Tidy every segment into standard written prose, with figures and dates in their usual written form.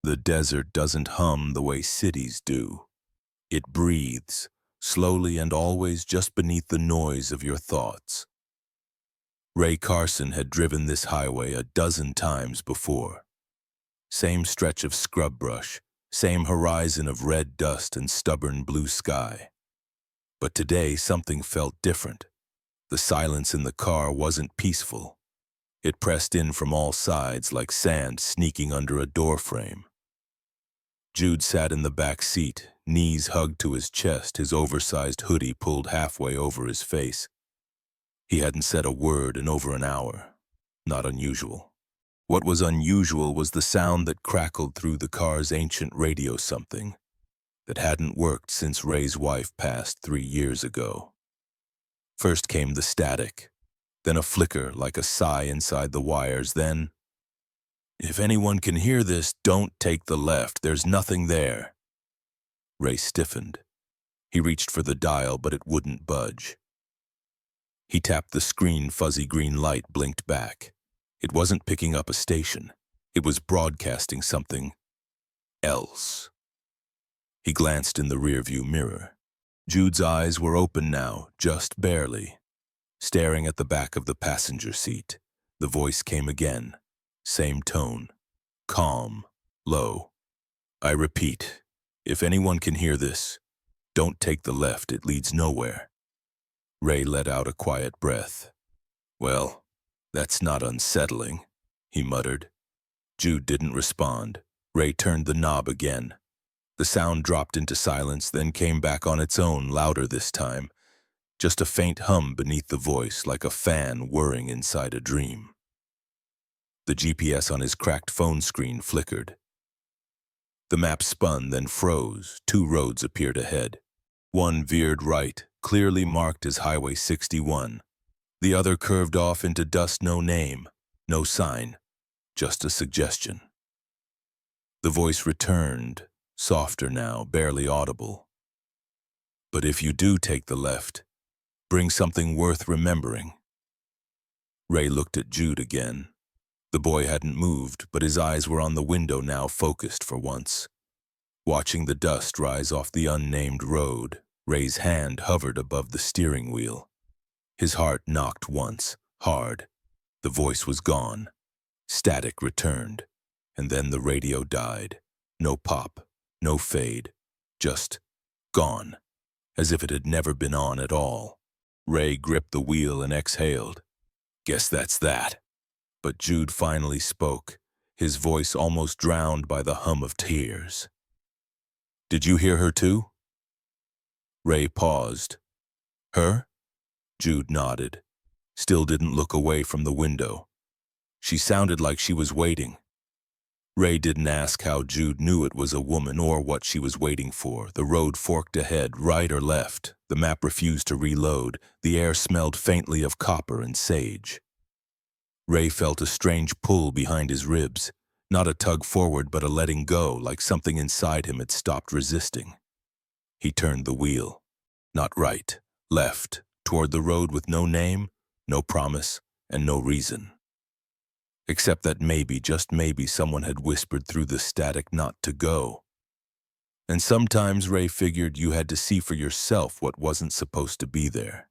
The desert doesn't hum the way cities do. It breathes, slowly and always just beneath the noise of your thoughts. Ray Carson had driven this highway a dozen times before. Same stretch of scrub brush, same horizon of red dust and stubborn blue sky. But today something felt different. The silence in the car wasn't peaceful. It pressed in from all sides like sand sneaking under a doorframe. Jude sat in the back seat, knees hugged to his chest, his oversized hoodie pulled halfway over his face. He hadn't said a word in over an hour. Not unusual. What was unusual was the sound that crackled through the car's ancient radio, something that hadn't worked since Ray's wife passed 3 years ago. First came the static, then a flicker like a sigh inside the wires, then, "If anyone can hear this, don't take the left, there's nothing there." Ray stiffened. He reached for the dial, but it wouldn't budge. He tapped the screen, fuzzy green light blinked back. It wasn't picking up a station. It was broadcasting something else. He glanced in the rearview mirror. Jude's eyes were open now, just barely. Staring at the back of the passenger seat, the voice came again. Same tone. Calm. Low. "I repeat, if anyone can hear this, don't take the left, it leads nowhere." Ray let out a quiet breath. "Well, that's not unsettling," he muttered. Jude didn't respond. Ray turned the knob again. The sound dropped into silence, then came back on its own, louder this time. Just a faint hum beneath the voice, like a fan whirring inside a dream. The GPS on his cracked phone screen flickered. The map spun, then froze. 2 roads appeared ahead. One veered right, clearly marked as Highway 61. The other curved off into dust, no name, no sign, just a suggestion. The voice returned, softer now, barely audible. "But if you do take the left, bring something worth remembering." Ray looked at Jude again. The boy hadn't moved, but his eyes were on the window now, focused for once. Watching the dust rise off the unnamed road, Ray's hand hovered above the steering wheel. His heart knocked once, hard. The voice was gone. Static returned, and then the radio died. No pop, no fade, just gone, as if it had never been on at all. Ray gripped the wheel and exhaled. "Guess that's that." But Jude finally spoke, his voice almost drowned by the hum of tears. "Did you hear her too?" Ray paused. "Her?" Jude nodded, still didn't look away from the window. "She sounded like she was waiting." Ray didn't ask how Jude knew it was a woman or what she was waiting for. The road forked ahead, right or left. The map refused to reload. The air smelled faintly of copper and sage. Ray felt a strange pull behind his ribs. Not a tug forward, but a letting go, like something inside him had stopped resisting. He turned the wheel. Not right, left, toward the road with no name, no promise, and no reason. Except that maybe, just maybe, someone had whispered through the static not to go. And sometimes Ray figured you had to see for yourself what wasn't supposed to be there.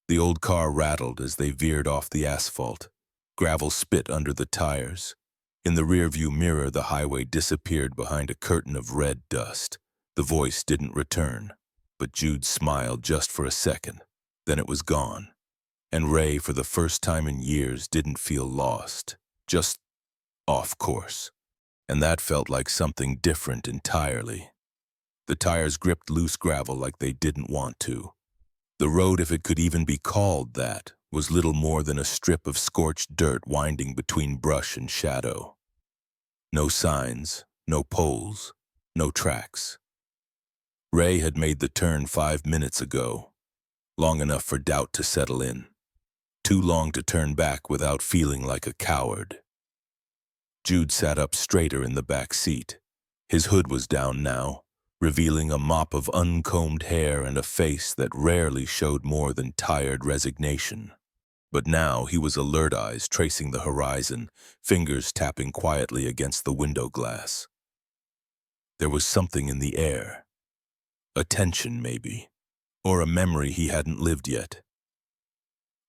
The old car rattled as they veered off the asphalt. Gravel spit under the tires. In the rearview mirror, the highway disappeared behind a curtain of red dust. The voice didn't return, but Jude smiled just for a second. Then it was gone. And Ray, for the first time in years, didn't feel lost. Just off course. And that felt like something different entirely. The tires gripped loose gravel like they didn't want to. The road, if it could even be called that, was little more than a strip of scorched dirt winding between brush and shadow. No signs, no poles, no tracks. Ray had made the turn 5 minutes ago, long enough for doubt to settle in. Too long to turn back without feeling like a coward. Jude sat up straighter in the back seat. His hood was down now, revealing a mop of uncombed hair and a face that rarely showed more than tired resignation. But now he was alert eyes tracing the horizon, fingers tapping quietly against the window glass. There was something in the air. A tension, maybe, or a memory he hadn't lived yet.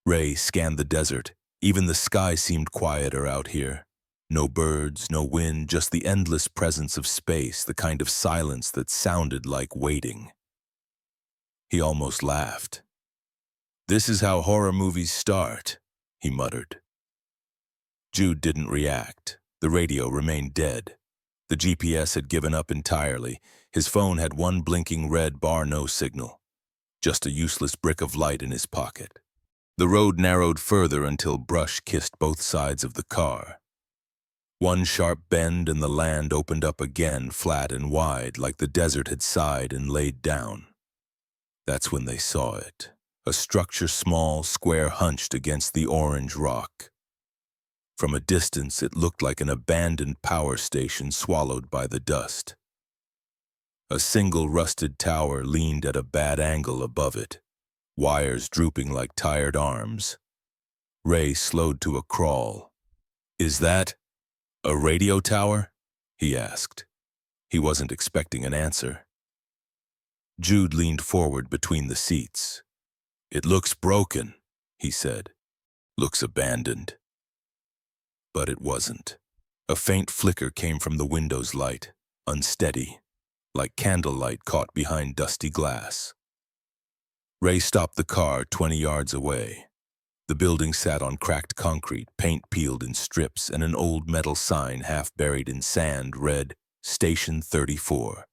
Ray scanned the desert. Even the sky seemed quieter out here. No birds, no wind, just the endless presence of space, the kind of silence that sounded like waiting. He almost laughed. "This is how horror movies start," he muttered. Jude didn't react. The radio remained dead. The GPS had given up entirely. His phone had one blinking red bar, no signal. Just a useless brick of light in his pocket. The road narrowed further until brush kissed both sides of the car. One sharp bend and the land opened up again, flat and wide, like the desert had sighed and laid down. That's when they saw it. A structure small, square, hunched against the orange rock. From a distance, it looked like an abandoned power station swallowed by the dust. A single rusted tower leaned at a bad angle above it, wires drooping like tired arms. Ray slowed to a crawl. "Is that a radio tower?" he asked. He wasn't expecting an answer. Jude leaned forward between the seats. "It looks broken," he said. "Looks abandoned." But it wasn't. A faint flicker came from the window's light, unsteady, like candlelight caught behind dusty glass. Ray stopped the car 20 yards away. The building sat on cracked concrete, paint peeled in strips, and an old metal sign half buried in sand read, "Station 34.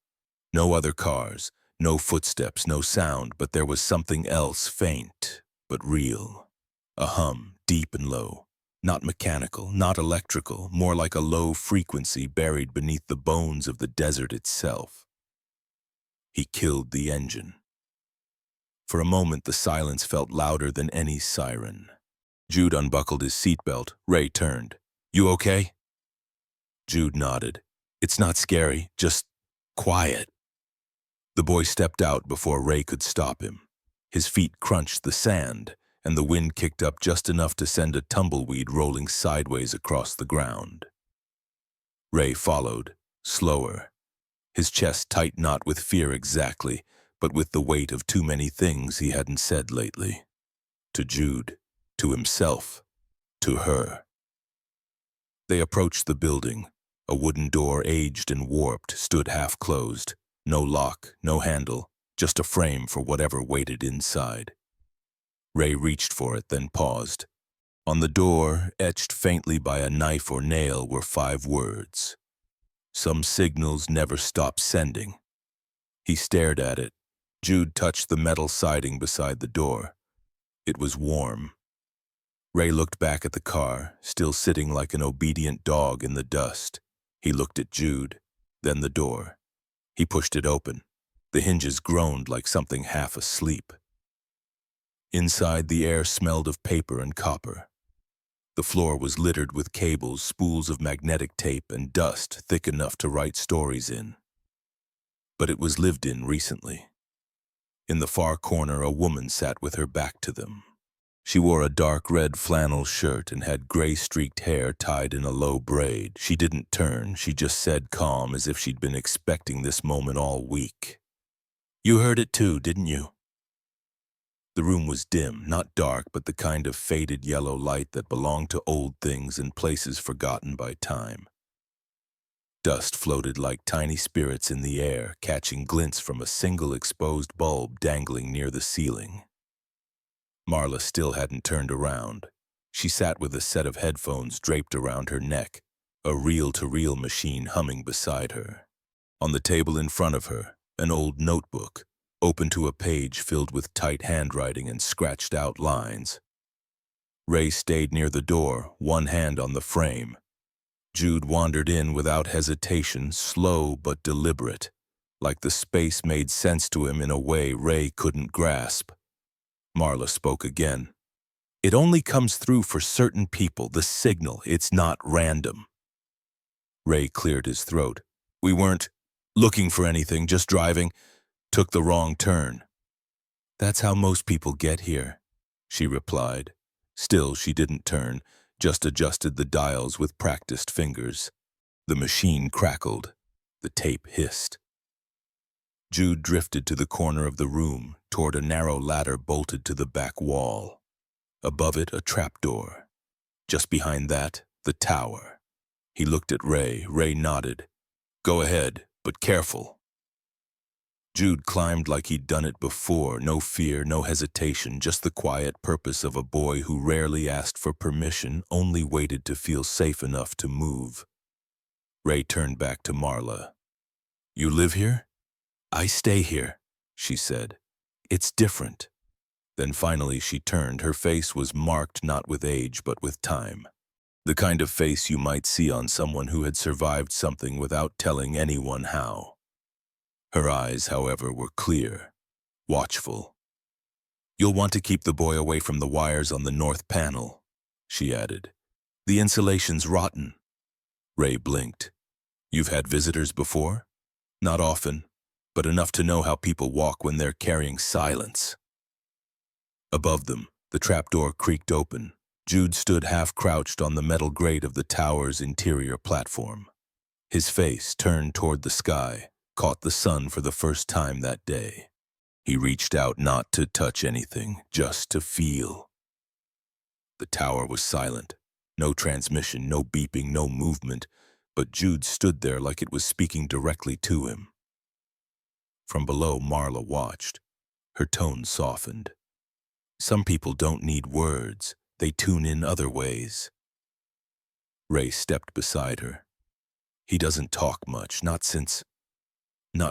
No other cars, no footsteps, no sound, but there was something else, faint, but real. A hum, deep and low. Not mechanical, not electrical, more like a low frequency buried beneath the bones of the desert itself. He killed the engine. For a moment, the silence felt louder than any siren. Jude unbuckled his seatbelt. Ray turned. "You okay?" Jude nodded. "It's not scary, just quiet." The boy stepped out before Ray could stop him. His feet crunched the sand, and the wind kicked up just enough to send a tumbleweed rolling sideways across the ground. Ray followed, slower, his chest tight not with fear exactly, but with the weight of too many things he hadn't said lately. To Jude, to himself, to her. They approached the building. A wooden door, aged and warped, stood half closed. No lock, no handle, just a frame for whatever waited inside. Ray reached for it, then paused. On the door, etched faintly by a knife or nail, were 5 words. Some signals never stop sending. He stared at it. Jude touched the metal siding beside the door. It was warm. Ray looked back at the car, still sitting like an obedient dog in the dust. He looked at Jude, then the door. He pushed it open. The hinges groaned like something half asleep. Inside, the air smelled of paper and copper. The floor was littered with cables, spools of magnetic tape, and dust thick enough to write stories in. But it was lived in recently. In the far corner, a woman sat with her back to them. She wore a dark red flannel shirt and had gray-streaked hair tied in a low braid. She didn't turn, she just said calm, as if she'd been expecting this moment all week. "You heard it too, didn't you?" The room was dim, not dark, but the kind of faded yellow light that belonged to old things and places forgotten by time. Dust floated like tiny spirits in the air, catching glints from a single exposed bulb dangling near the ceiling. Marla still hadn't turned around. She sat with a set of headphones draped around her neck, a reel-to-reel machine humming beside her. On the table in front of her, an old notebook, open to a page filled with tight handwriting and scratched-out lines. Ray stayed near the door, one hand on the frame. Jude wandered in without hesitation, slow but deliberate, like the space made sense to him in a way Ray couldn't grasp. Marla spoke again. "It only comes through for certain people, the signal. It's not random." Ray cleared his throat. "We weren't looking for anything, just driving. Took the wrong turn." "That's how most people get here," she replied. Still, she didn't turn, just adjusted the dials with practiced fingers. The machine crackled. The tape hissed. Jude drifted to the corner of the room, toward a narrow ladder bolted to the back wall. Above it, a trapdoor. Just behind that, the tower. He looked at Ray. Ray nodded. "Go ahead, but careful." Jude climbed like he'd done it before, no fear, no hesitation, just the quiet purpose of a boy who rarely asked for permission, only waited to feel safe enough to move. Ray turned back to Marla. "You live here?" "I stay here," she said. "It's different." Then finally she turned. Her face was marked not with age, but with time. The kind of face you might see on someone who had survived something without telling anyone how. Her eyes, however, were clear, watchful. "You'll want to keep the boy away from the wires on the north panel," she added. "The insulation's rotten." Ray blinked. "You've had visitors before?" "Not often, but enough to know how people walk when they're carrying silence." Above them, the trapdoor creaked open. Jude stood half-crouched on the metal grate of the tower's interior platform. His face, turned toward the sky, caught the sun for the first time that day. He reached out not to touch anything, just to feel. The tower was silent. No transmission, no beeping, no movement, but Jude stood there like it was speaking directly to him. From below, Marla watched. Her tone softened. "Some people don't need words. They tune in other ways." Ray stepped beside her. "He doesn't talk much, not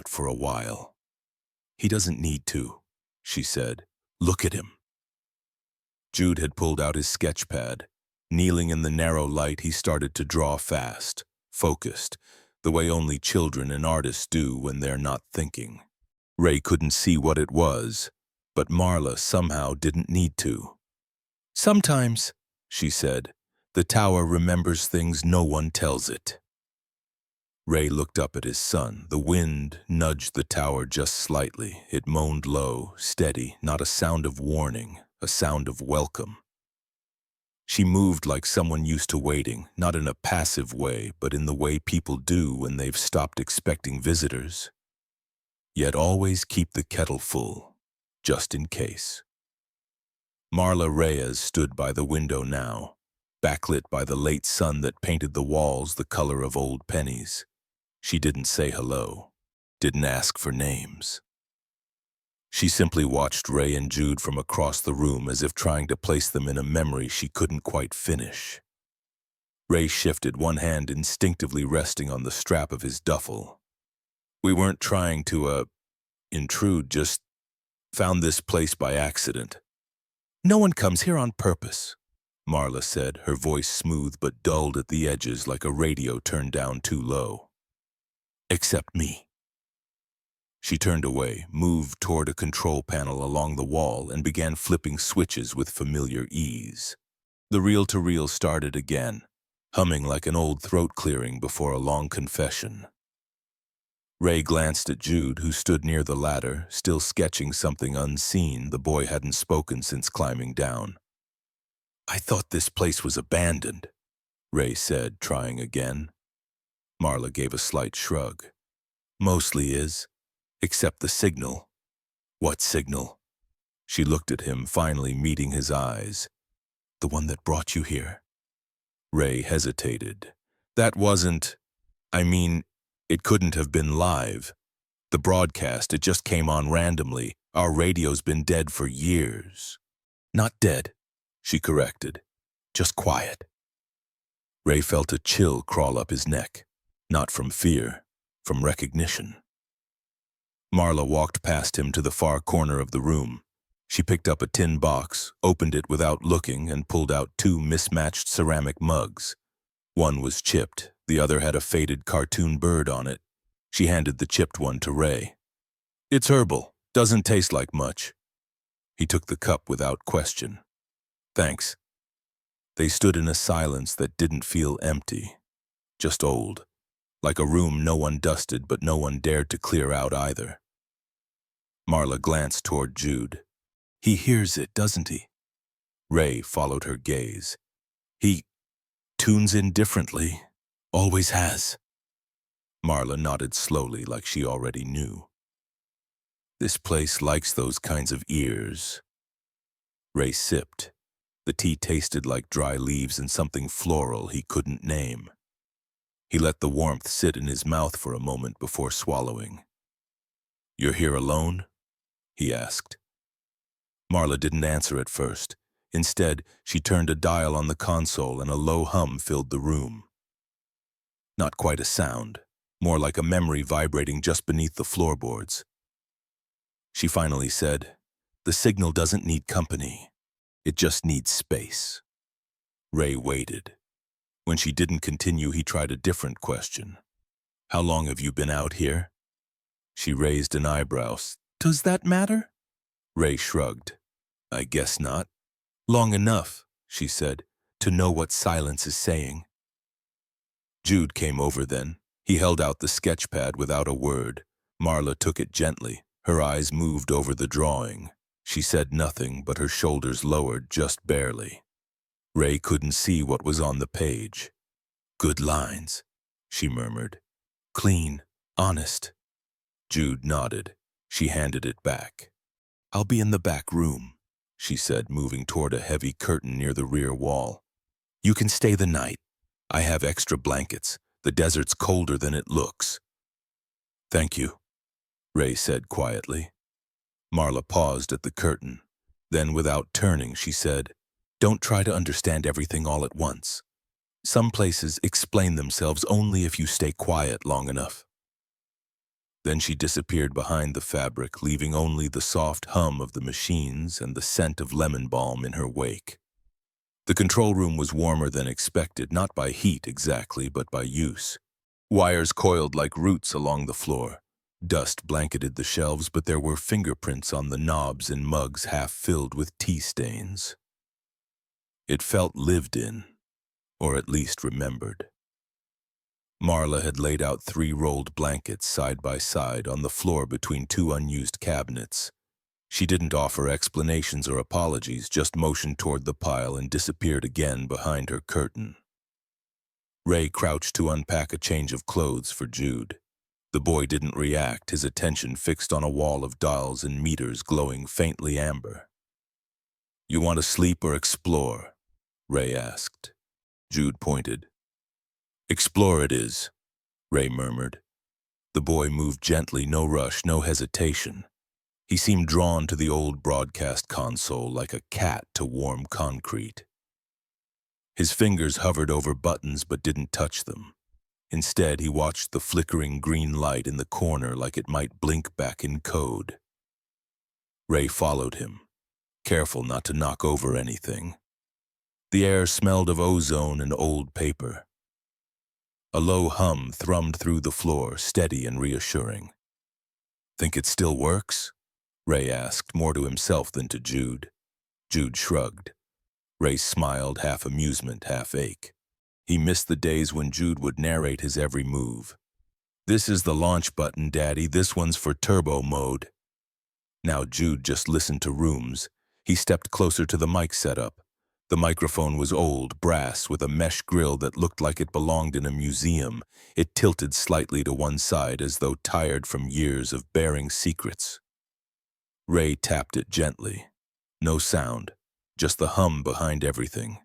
for a while." "He doesn't need to," she said. "Look at him." Jude had pulled out his sketch pad. Kneeling in the narrow light, he started to draw fast, focused, the way only children and artists do when they're not thinking. Ray couldn't see what it was, but Marla somehow didn't need to. "Sometimes," she said, "the tower remembers things no one tells it." Ray looked up at his son. The wind nudged the tower just slightly. It moaned low, steady, not a sound of warning, a sound of welcome. She moved like someone used to waiting, not in a passive way, but in the way people do when they've stopped expecting visitors. Yet always keep the kettle full, just in case. Marla Reyes stood by the window now, backlit by the late sun that painted the walls the color of old pennies. She didn't say hello, didn't ask for names. She simply watched Ray and Jude from across the room as if trying to place them in a memory she couldn't quite finish. Ray shifted, one hand instinctively resting on the strap of his duffel. "We weren't trying to, intrude, just found this place by accident." "No one comes here on purpose," Marla said, her voice smooth but dulled at the edges like a radio turned down too low. "Except me." She turned away, moved toward a control panel along the wall, and began flipping switches with familiar ease. The reel-to-reel started again, humming like an old throat clearing before a long confession. Ray glanced at Jude, who stood near the ladder, still sketching something unseen. The boy hadn't spoken since climbing down. "I thought this place was abandoned," Ray said, trying again. Marla gave a slight shrug. "Mostly is, except the signal." "What signal?" She looked at him, finally meeting his eyes. "The one that brought you here." Ray hesitated. "That wasn't... it couldn't have been live. The broadcast, it just came on randomly. Our radio's been dead for years." "Not dead," she corrected. "Just quiet." Ray felt a chill crawl up his neck. Not from fear, from recognition. Marla walked past him to the far corner of the room. She picked up a tin box, opened it without looking, and pulled out 2 mismatched ceramic mugs. One was chipped, the other had a faded cartoon bird on it. She handed the chipped one to Ray. "It's herbal, doesn't taste like much." He took the cup without question. "Thanks." They stood in a silence that didn't feel empty, just old, like a room no one dusted but no one dared to clear out either. Marla glanced toward Jude. "He hears it, doesn't he?" Ray followed her gaze. He tunes in differently. Always has. Marla nodded slowly like she already knew. This place likes those kinds of ears. Ray sipped. The tea tasted like dry leaves and something floral he couldn't name. He let the warmth sit in his mouth for a moment before swallowing. "You're here alone?" he asked. Marla didn't answer at first. Instead, she turned a dial on the console and a low hum filled the room. Not quite a sound, more like a memory vibrating just beneath the floorboards. She finally said, "The signal doesn't need company. It just needs space." Ray waited. When she didn't continue, he tried a different question. "How long have you been out here?" She raised an eyebrow. "Does that matter?" Ray shrugged. "I guess not." "Long enough," she said, "to know what silence is saying." Jude came over then. He held out the sketch pad without a word. Marla took it gently. Her eyes moved over the drawing. She said nothing, but her shoulders lowered just barely. Ray couldn't see what was on the page. "Good lines," she murmured. "Clean, honest." Jude nodded. She handed it back. "I'll be in the back room," she said, moving toward a heavy curtain near the rear wall. "You can stay the night. I have extra blankets. The desert's colder than it looks." "Thank you," Ray said quietly. Marla paused at the curtain. Then, without turning, she said, "Don't try to understand everything all at once. Some places explain themselves only if you stay quiet long enough." Then she disappeared behind the fabric, leaving only the soft hum of the machines and the scent of lemon balm in her wake. The control room was warmer than expected, not by heat exactly, but by use. Wires coiled like roots along the floor. Dust blanketed the shelves, but there were fingerprints on the knobs and mugs half filled with tea stains. It felt lived in, or at least remembered. Marla had laid out 3 rolled blankets side by side on the floor between 2 unused cabinets. She didn't offer explanations or apologies, just motioned toward the pile and disappeared again behind her curtain. Ray crouched to unpack a change of clothes for Jude. The boy didn't react, his attention fixed on a wall of dials and meters glowing faintly amber. "You want to sleep or explore?" Ray asked. Jude pointed. "Explore it is," Ray murmured. The boy moved gently, no rush, no hesitation. He seemed drawn to the old broadcast console like a cat to warm concrete. His fingers hovered over buttons but didn't touch them. Instead, he watched the flickering green light in the corner like it might blink back in code. Ray followed him, careful not to knock over anything. The air smelled of ozone and old paper. A low hum thrummed through the floor, steady and reassuring. "Think it still works?" Ray asked, more to himself than to Jude. Jude shrugged. Ray smiled, half amusement, half ache. He missed the days when Jude would narrate his every move. "This is the launch button, Daddy. This one's for turbo mode." Now Jude just listened to rooms. He stepped closer to the mic setup. The microphone was old, brass, with a mesh grill that looked like it belonged in a museum. It tilted slightly to one side as though tired from years of bearing secrets. Ray tapped it gently. No sound, just the hum behind everything.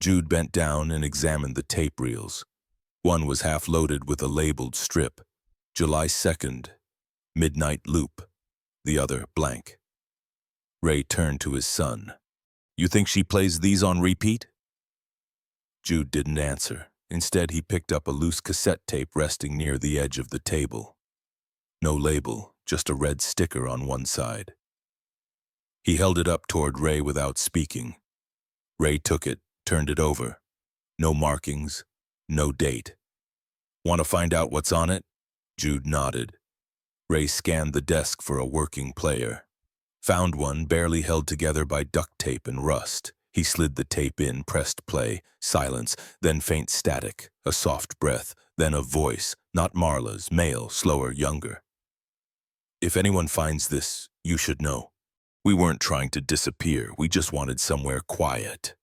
Jude bent down and examined the tape reels. One was half loaded with a labeled strip. July 2nd, Midnight Loop. The other blank. Ray turned to his son. "You think she plays these on repeat?" Jude didn't answer. Instead, he picked up a loose cassette tape resting near the edge of the table. No label, just a red sticker on one side. He held it up toward Ray without speaking. Ray took it, turned it over. No markings, no date. "Want to find out what's on it?" Jude nodded. Ray scanned the desk for a working player. Found one, barely held together by duct tape and rust. He slid the tape in, pressed play. Silence, then faint static, a soft breath, then a voice, not Marla's, male, slower, younger. "If anyone finds this, you should know. We weren't trying to disappear, we just wanted somewhere quiet.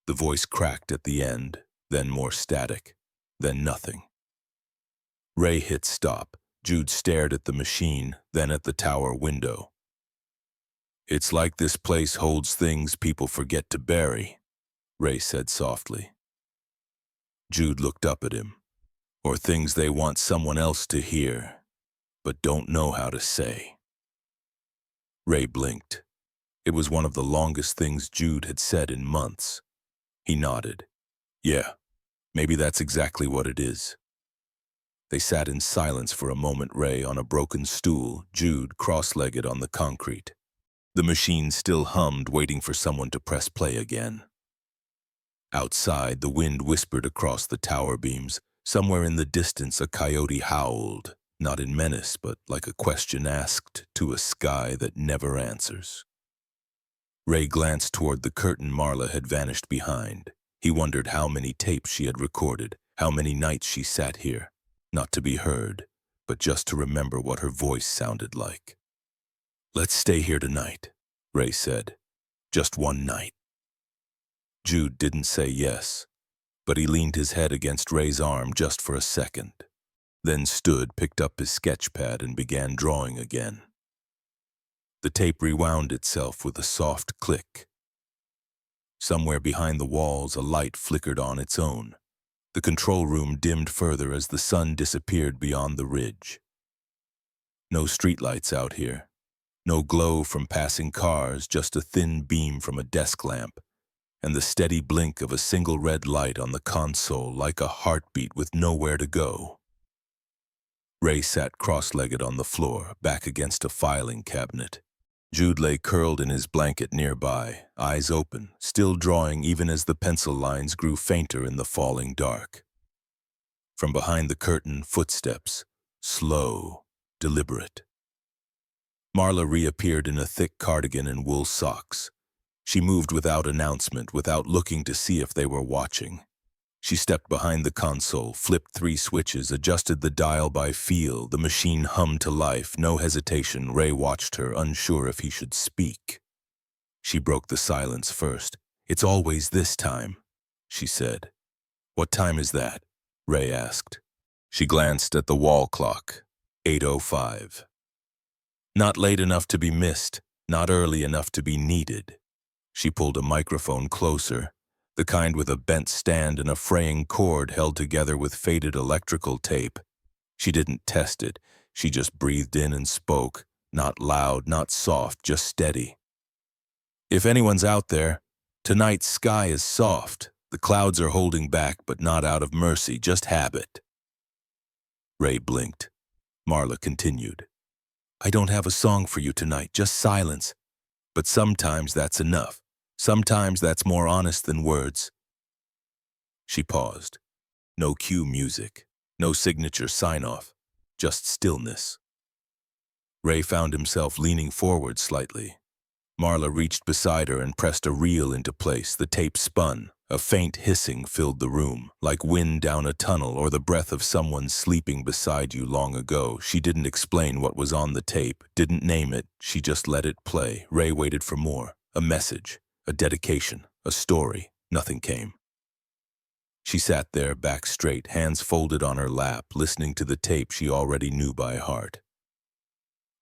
The voice cracked at the end, then more static, then nothing. Ray hit stop. Jude stared at the machine, then at the tower window. "It's like this place holds things people forget to bury," Ray said softly. Jude looked up at him. "Or things they want someone else to hear, but don't know how to say." Ray blinked. It was one of the longest things Jude had said in months. He nodded. "Yeah, maybe that's exactly what it is." They sat in silence for a moment, Ray on a broken stool, Jude cross-legged on the concrete. The machine still hummed, waiting for someone to press play again. Outside, the wind whispered across the tower beams. Somewhere in the distance, a coyote howled, not in menace, but like a question asked to a sky that never answers. Ray glanced toward the curtain Marla had vanished behind. He wondered how many tapes she had recorded, how many nights she sat here, not to be heard, but just to remember what her voice sounded like. "Let's stay here tonight," Ray said. "Just one night." Jude didn't say yes, but he leaned his head against Ray's arm just for a second, then stood, picked up his sketch pad, and began drawing again. The tape rewound itself with a soft click. Somewhere behind the walls, a light flickered on its own. The control room dimmed further as the sun disappeared beyond the ridge. No streetlights out here. No glow from passing cars, just a thin beam from a desk lamp, and the steady blink of a single red light on the console like a heartbeat with nowhere to go. Ray sat cross-legged on the floor, back against a filing cabinet. Jude lay curled in his blanket nearby, eyes open, still drawing even as the pencil lines grew fainter in the falling dark. From behind the curtain, footsteps, slow, deliberate. Marla reappeared in a thick cardigan and wool socks. She moved without announcement, without looking to see if they were watching. She stepped behind the console, flipped 3 switches, adjusted the dial by feel. The machine hummed to life, no hesitation. Ray watched her, unsure if he should speak. She broke the silence first. "It's always this time," she said. "What time is that?" Ray asked. She glanced at the wall clock. 8:05. Not late enough to be missed, not early enough to be needed. She pulled a microphone closer, the kind with a bent stand and a fraying cord held together with faded electrical tape. She didn't test it. She just breathed in and spoke, not loud, not soft, just steady. "If anyone's out there, tonight's sky is soft. The clouds are holding back, but not out of mercy, just habit." Ray blinked. Marla continued. "I don't have a song for you tonight, just silence. But sometimes that's enough. Sometimes that's more honest than words." She paused. No cue music, no signature sign-off, just stillness. Ray found himself leaning forward slightly. Marla reached beside her and pressed a reel into place. The tape spun. A faint hissing filled the room, like wind down a tunnel or the breath of someone sleeping beside you long ago. She didn't explain what was on the tape, didn't name it. She just let it play. Ray waited for more. A message, a dedication, a story. Nothing came. She sat there, back straight, hands folded on her lap, listening to the tape she already knew by heart.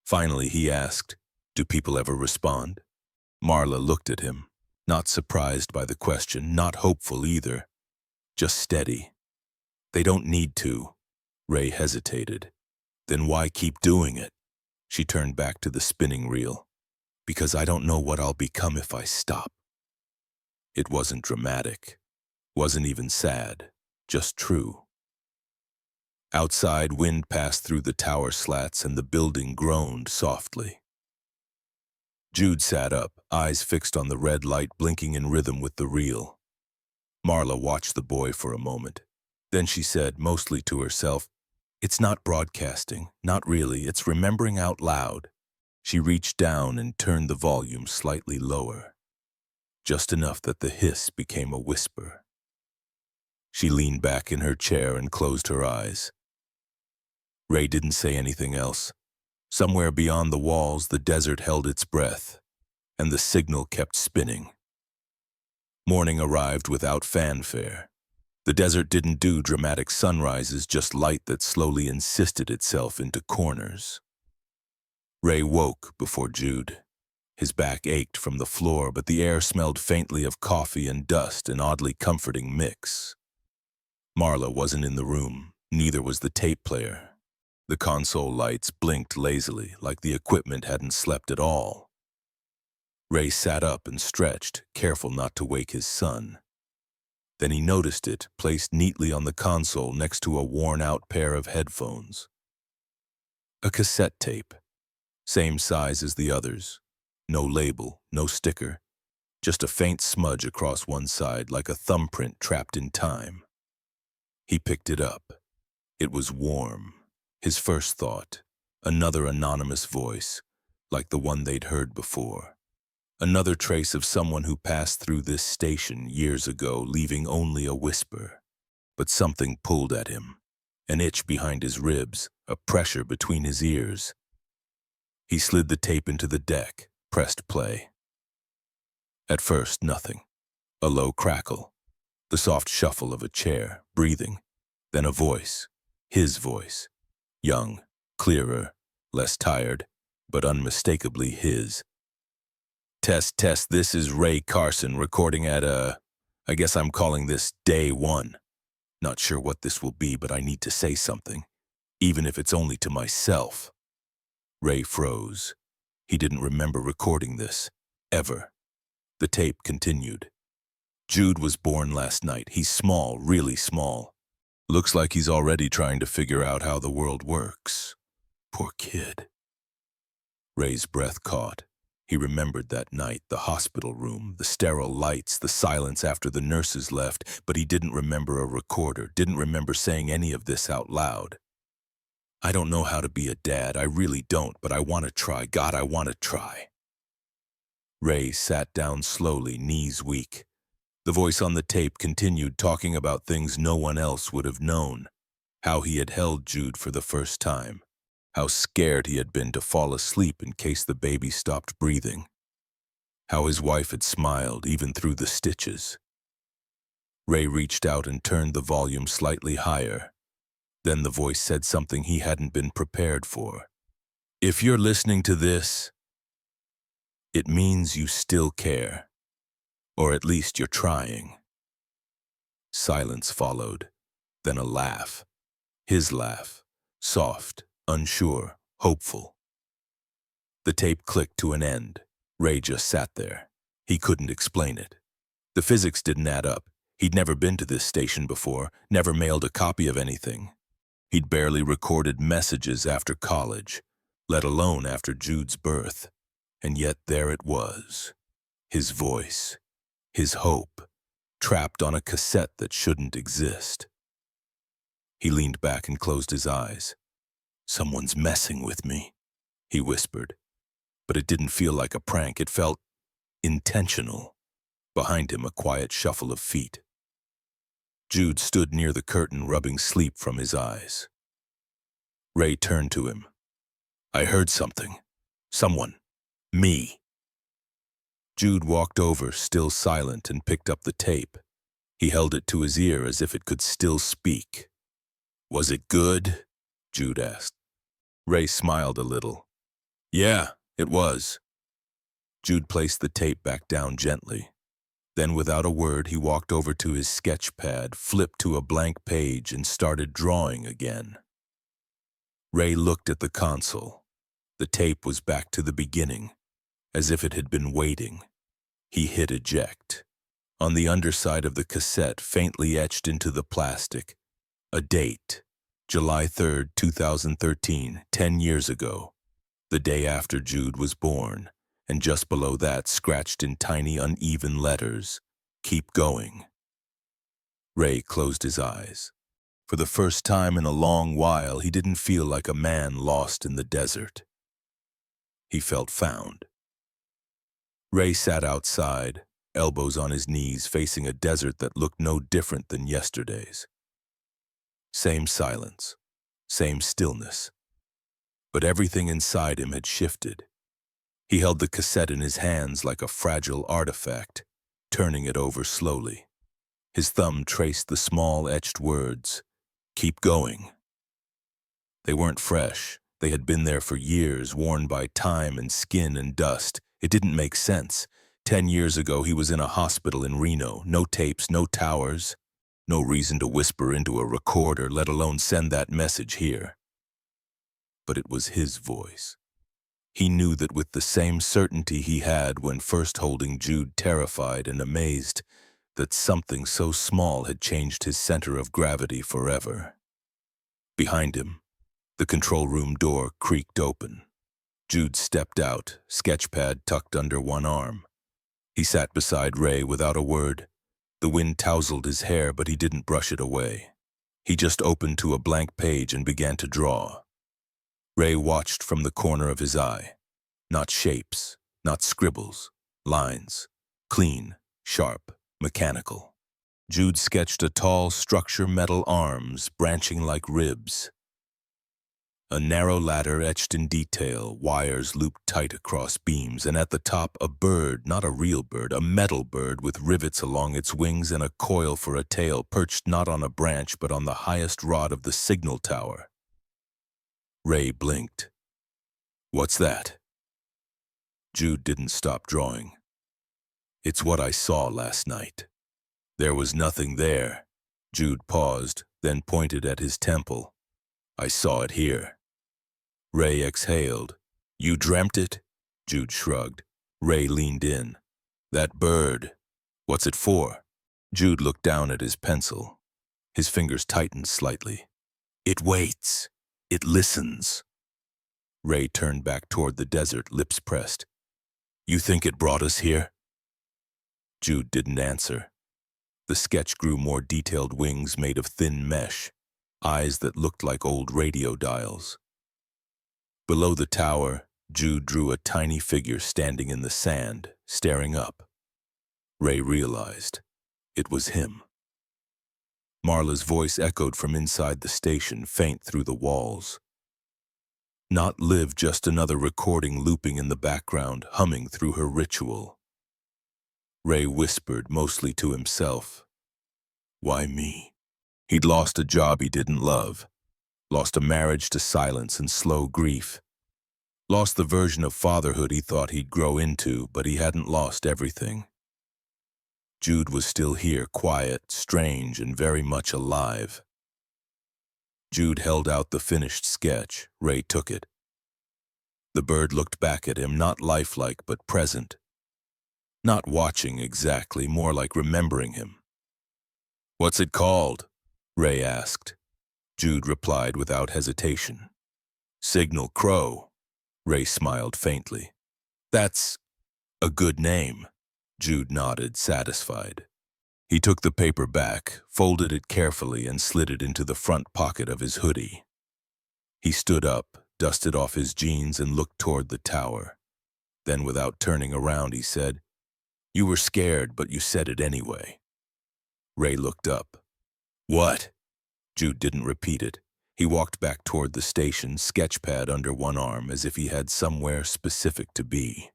Finally, he asked, "Do people ever respond?" Marla looked at him, not surprised by the question, not hopeful either, just steady. "They don't need to." Ray hesitated. "Then why keep doing it?" She turned back to the spinning reel. "Because I don't know what I'll become if I stop." It wasn't dramatic, wasn't even sad, just true. Outside, wind passed through the tower slats and the building groaned softly. Jude sat up, eyes fixed on the red light blinking in rhythm with the reel. Marla watched the boy for a moment. Then she said, mostly to herself, "It's not broadcasting, not really, it's remembering out loud." She reached down and turned the volume slightly lower, just enough that the hiss became a whisper. She leaned back in her chair and closed her eyes. Ray didn't say anything else. Somewhere beyond the walls, the desert held its breath, and the signal kept spinning. Morning arrived without fanfare. The desert didn't do dramatic sunrises, just light that slowly insisted itself into corners. Ray woke before Jude. His back ached from the floor, but the air smelled faintly of coffee and dust, an oddly comforting mix. Marla wasn't in the room, neither was the tape player. The console lights blinked lazily, like the equipment hadn't slept at all. Ray sat up and stretched, careful not to wake his son. Then he noticed it, placed neatly on the console next to a worn-out pair of headphones. A cassette tape, same size as the others. No label, no sticker, just a faint smudge across one side like a thumbprint trapped in time. He picked it up. It was warm. His first thought, another anonymous voice, like the one they'd heard before. Another trace of someone who passed through this station years ago, leaving only a whisper. But something pulled at him, an itch behind his ribs, a pressure between his ears. He slid the tape into the deck, pressed play. At first, nothing. A low crackle, the soft shuffle of a chair, breathing. Then a voice, his voice. Young, clearer, less tired, but unmistakably his. Test, this is Ray Carson recording at I guess I'm calling this day 1. Not sure what this will be, but I need to say something, even if it's only to myself. Ray froze. He didn't remember recording this, ever. The tape continued. Jude was born last night. He's small, really small. Looks like he's already trying to figure out how the world works. Poor kid. Ray's breath caught. He remembered that night, the hospital room, the sterile lights, the silence after the nurses left, but he didn't remember a recorder, didn't remember saying any of this out loud. I don't know how to be a dad, I really don't, but I want to try. God, I want to try. Ray sat down slowly, knees weak. The voice on the tape continued, talking about things no one else would have known. How he had held Jude for the first time. How scared he had been to fall asleep in case the baby stopped breathing. How his wife had smiled even through the stitches. Ray reached out and turned the volume slightly higher. Then the voice said something he hadn't been prepared for. If you're listening to this, it means you still care. Or at least you're trying. Silence followed, then a laugh. His laugh, soft, unsure, hopeful. The tape clicked to an end. Ray just sat there. He couldn't explain it. The physics didn't add up. He'd never been to this station before, never mailed a copy of anything. He'd barely recorded messages after college, let alone after Jude's birth. And yet there it was. His voice. His hope, trapped on a cassette that shouldn't exist. He leaned back and closed his eyes. Someone's messing with me, he whispered. But it didn't feel like a prank, it felt intentional. Behind him, a quiet shuffle of feet. Jude stood near the curtain, rubbing sleep from his eyes. Ray turned to him. I heard something. Someone. Me. Jude walked over, still silent, and picked up the tape. He held it to his ear as if it could still speak. Was it good? Jude asked. Ray smiled a little. Yeah, it was. Jude placed the tape back down gently. Then, without a word, he walked over to his sketch pad, flipped to a blank page, and started drawing again. Ray looked at the console. The tape was back to the beginning, as if it had been waiting. He hit eject. On the underside of the cassette, faintly etched into the plastic, a date, July 3rd, 2013, 10 years ago, the day after Jude was born, and just below that, scratched in tiny, uneven letters, keep going. Ray closed his eyes. For the first time in a long while, he didn't feel like a man lost in the desert. He felt found. Ray sat outside, elbows on his knees, facing a desert that looked no different than yesterday's. Same silence, same stillness. But everything inside him had shifted. He held the cassette in his hands like a fragile artifact, turning it over slowly. His thumb traced the small etched words, "Keep going." They weren't fresh. They had been there for years, worn by time and skin and dust. It didn't make sense. 10 years ago, he was in a hospital in Reno. No tapes, no towers. No reason to whisper into a recorder, let alone send that message here. But it was his voice. He knew that with the same certainty he had when first holding Jude, terrified and amazed, that something so small had changed his center of gravity forever. Behind him, the control room door creaked open. Jude stepped out, sketchpad tucked under one arm. He sat beside Ray without a word. The wind tousled his hair, but he didn't brush it away. He just opened to a blank page and began to draw. Ray watched from the corner of his eye. Not shapes, not scribbles, lines. Clean, sharp, mechanical. Jude sketched a tall structure, metal arms branching like ribs. A narrow ladder etched in detail, wires looped tight across beams, and at the top a bird, not a real bird, a metal bird with rivets along its wings and a coil for a tail, perched not on a branch but on the highest rod of the signal tower. Ray blinked. "What's that?" Jude didn't stop drawing. "It's what I saw last night." "There was nothing there." Jude paused, then pointed at his temple. "I saw it here." Ray exhaled. "You dreamt it?" Jude shrugged. Ray leaned in. "That bird, what's it for?" Jude looked down at his pencil. His fingers tightened slightly. "It waits. It listens." Ray turned back toward the desert, lips pressed. "You think it brought us here?" Jude didn't answer. The sketch grew more detailed, wings made of thin mesh, eyes that looked like old radio dials. Below the tower, Jude drew a tiny figure standing in the sand, staring up. Ray realized it was him. Marla's voice echoed from inside the station, faint through the walls. Not Liv, just another recording looping in the background, humming through her ritual. Ray whispered, mostly to himself. Why me? He'd lost a job he didn't love. Lost a marriage to silence and slow grief. Lost the version of fatherhood he thought he'd grow into, but he hadn't lost everything. Jude was still here, quiet, strange, and very much alive. Jude held out the finished sketch. Ray took it. The bird looked back at him, not lifelike, but present. Not watching exactly, more like remembering him. "What's it called?" Ray asked. Jude replied without hesitation. "Signal Crow." Ray smiled faintly. "That's a good name." Jude nodded, satisfied. He took the paper back, folded it carefully, and slid it into the front pocket of his hoodie. He stood up, dusted off his jeans, and looked toward the tower. Then, without turning around, he said, "You were scared, but you said it anyway." Ray looked up. "What?" Jude didn't repeat it. He walked back toward the station, sketchpad under one arm, as if he had somewhere specific to be.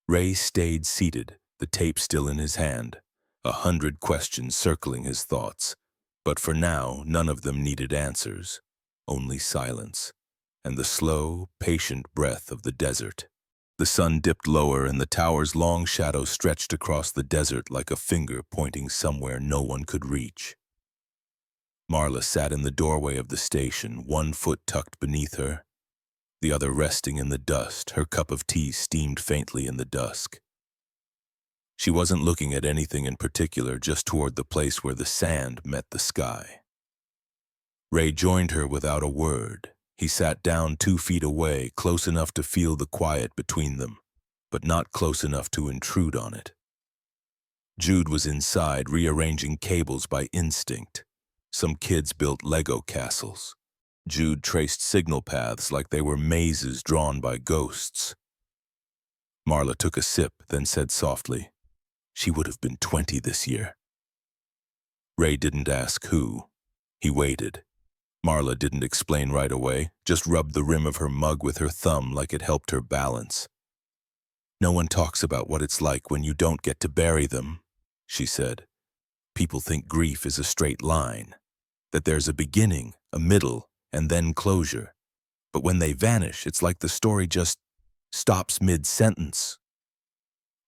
Ray stayed seated, the tape still in his hand, 100 questions circling his thoughts. But for now, none of them needed answers, only silence, and the slow, patient breath of the desert. The sun dipped lower, and the tower's long shadow stretched across the desert like a finger pointing somewhere no one could reach. Marla sat in the doorway of the station, one foot tucked beneath her, the other resting in the dust, her cup of tea steamed faintly in the dusk. She wasn't looking at anything in particular, just toward the place where the sand met the sky. Ray joined her without a word. He sat down 2 feet away, close enough to feel the quiet between them, but not close enough to intrude on it. Jude was inside, rearranging cables by instinct. Some kids built Lego castles. Jude traced signal paths like they were mazes drawn by ghosts. Marla took a sip, then said softly, "She would have been 20 this year." Ray didn't ask who. He waited. Marla didn't explain right away, just rubbed the rim of her mug with her thumb like it helped her balance. "No one talks about what it's like when you don't get to bury them," she said. "People think grief is a straight line, that there's a beginning, a middle, and then closure. But when they vanish, it's like the story just stops mid-sentence."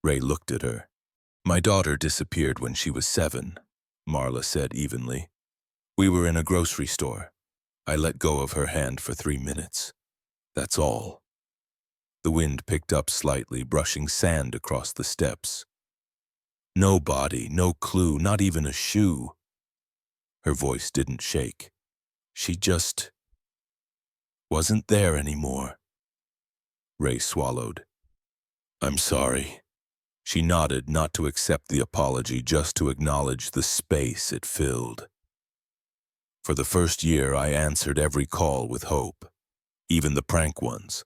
Ray looked at her. "My daughter disappeared when she was 7, Marla said evenly. "We were in a grocery store. I let go of her hand for 3 minutes. That's all." The wind picked up slightly, brushing sand across the steps. "No body, no clue, not even a shoe." Her voice didn't shake. "She just wasn't there anymore." Ray swallowed. "I'm sorry." She nodded, not to accept the apology, just to acknowledge the space it filled. "For the first year, I answered every call with hope, even the prank ones.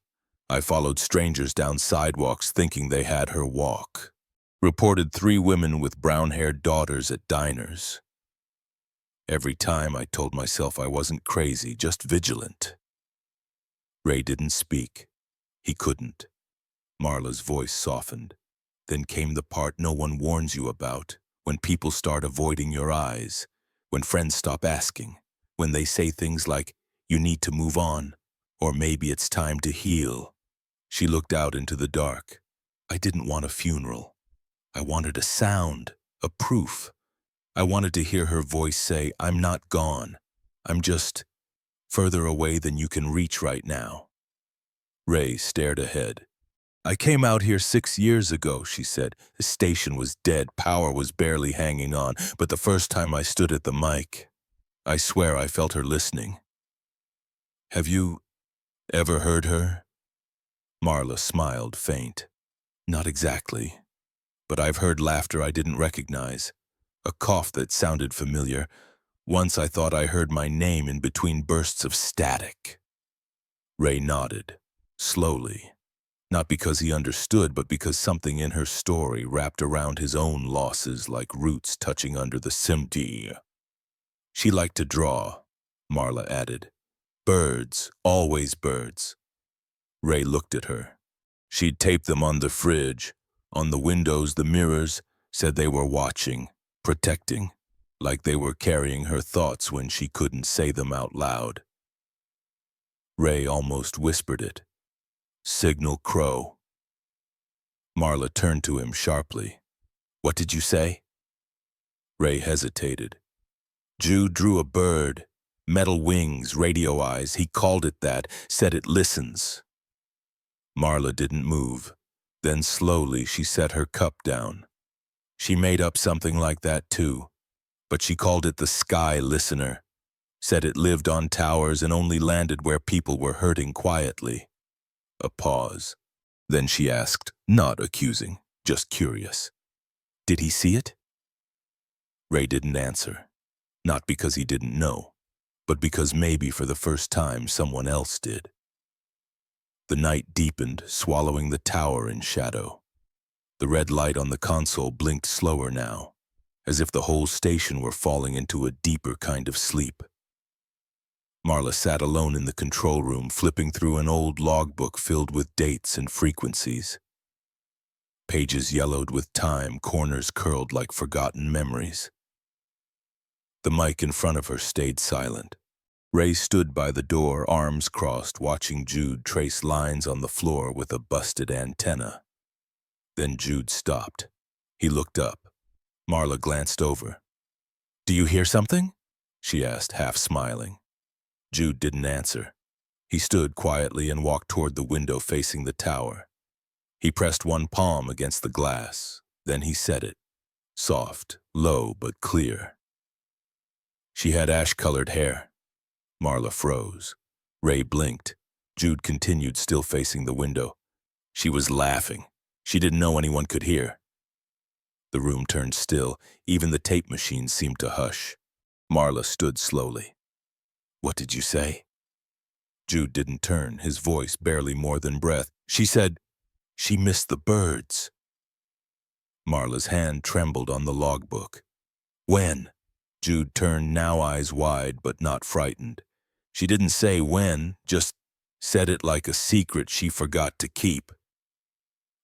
I followed strangers down sidewalks thinking they had her walk. Reported 3 women with brown-haired daughters at diners. Every time I told myself I wasn't crazy, just vigilant." Ray didn't speak. He couldn't. Marla's voice softened. "Then came the part no one warns you about, when people start avoiding your eyes, when friends stop asking, when they say things like, 'You need to move on,' or 'maybe it's time to heal.'" She looked out into the dark. "I didn't want a funeral. I wanted a sound, a proof. I wanted to hear her voice say, 'I'm not gone. I'm just further away than you can reach right now.'" Ray stared ahead. "I came out here 6 years ago," she said. "The station was dead, power was barely hanging on, but the first time I stood at the mic, I swear I felt her listening." "Have you ever heard her?" Marla smiled, faint. "Not exactly, but I've heard laughter I didn't recognize, a cough that sounded familiar. Once I thought I heard my name in between bursts of static." Ray nodded, slowly. Not because he understood, but because something in her story wrapped around his own losses like roots touching under the cimetière. "She liked to draw," Marla added. "Birds, always birds." Ray looked at her. "She'd tape them on the fridge, on the windows, the mirrors, said they were watching, protecting, like they were carrying her thoughts when she couldn't say them out loud." Ray almost whispered it. "Signal Crow." Marla turned to him sharply. "What did you say?" Ray hesitated. "Jude drew a bird. Metal wings, radio eyes. He called it that, said it listens." Marla didn't move. Then slowly she set her cup down. "She made up something like that too, but she called it the Sky Listener. Said it lived on towers and only landed where people were hurting quietly." A pause. Then she asked, not accusing, just curious, "Did he see it?" Ray didn't answer. Not because he didn't know, but because maybe for the first time someone else did. The night deepened, swallowing the tower in shadow. The red light on the console blinked slower now, as if the whole station were falling into a deeper kind of sleep. Marla sat alone in the control room, flipping through an old logbook filled with dates and frequencies. Pages yellowed with time, corners curled like forgotten memories. The mic in front of her stayed silent. Ray stood by the door, arms crossed, watching Jude trace lines on the floor with a busted antenna. Then Jude stopped. He looked up. Marla glanced over. "Do you hear something?" she asked, half smiling. Jude didn't answer. He stood quietly and walked toward the window facing the tower. He pressed one palm against the glass. Then he said it. Soft, low, but clear. "She had ash-colored hair." Marla froze. Ray blinked. Jude continued, still facing the window. "She was laughing. She didn't know anyone could hear." The room turned still. Even the tape machine seemed to hush. Marla stood slowly. "What did you say?" Jude didn't turn, his voice barely more than breath. "She said she missed the birds." Marla's hand trembled on the logbook. "When?" Jude turned, now eyes wide but not frightened. She didn't say when, just said it like a secret she forgot to keep.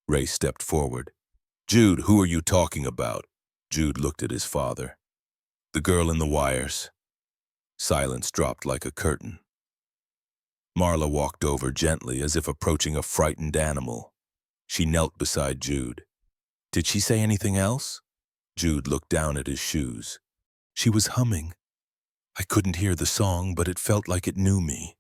Ray stepped forward. Jude, who are you talking about? Jude looked at his father. The girl in the wires. Silence dropped like a curtain. Marla walked over gently as if approaching a frightened animal. She knelt beside Jude. Did she say anything else? Jude looked down at his shoes. She was humming. I couldn't hear the song, but it felt like it knew me.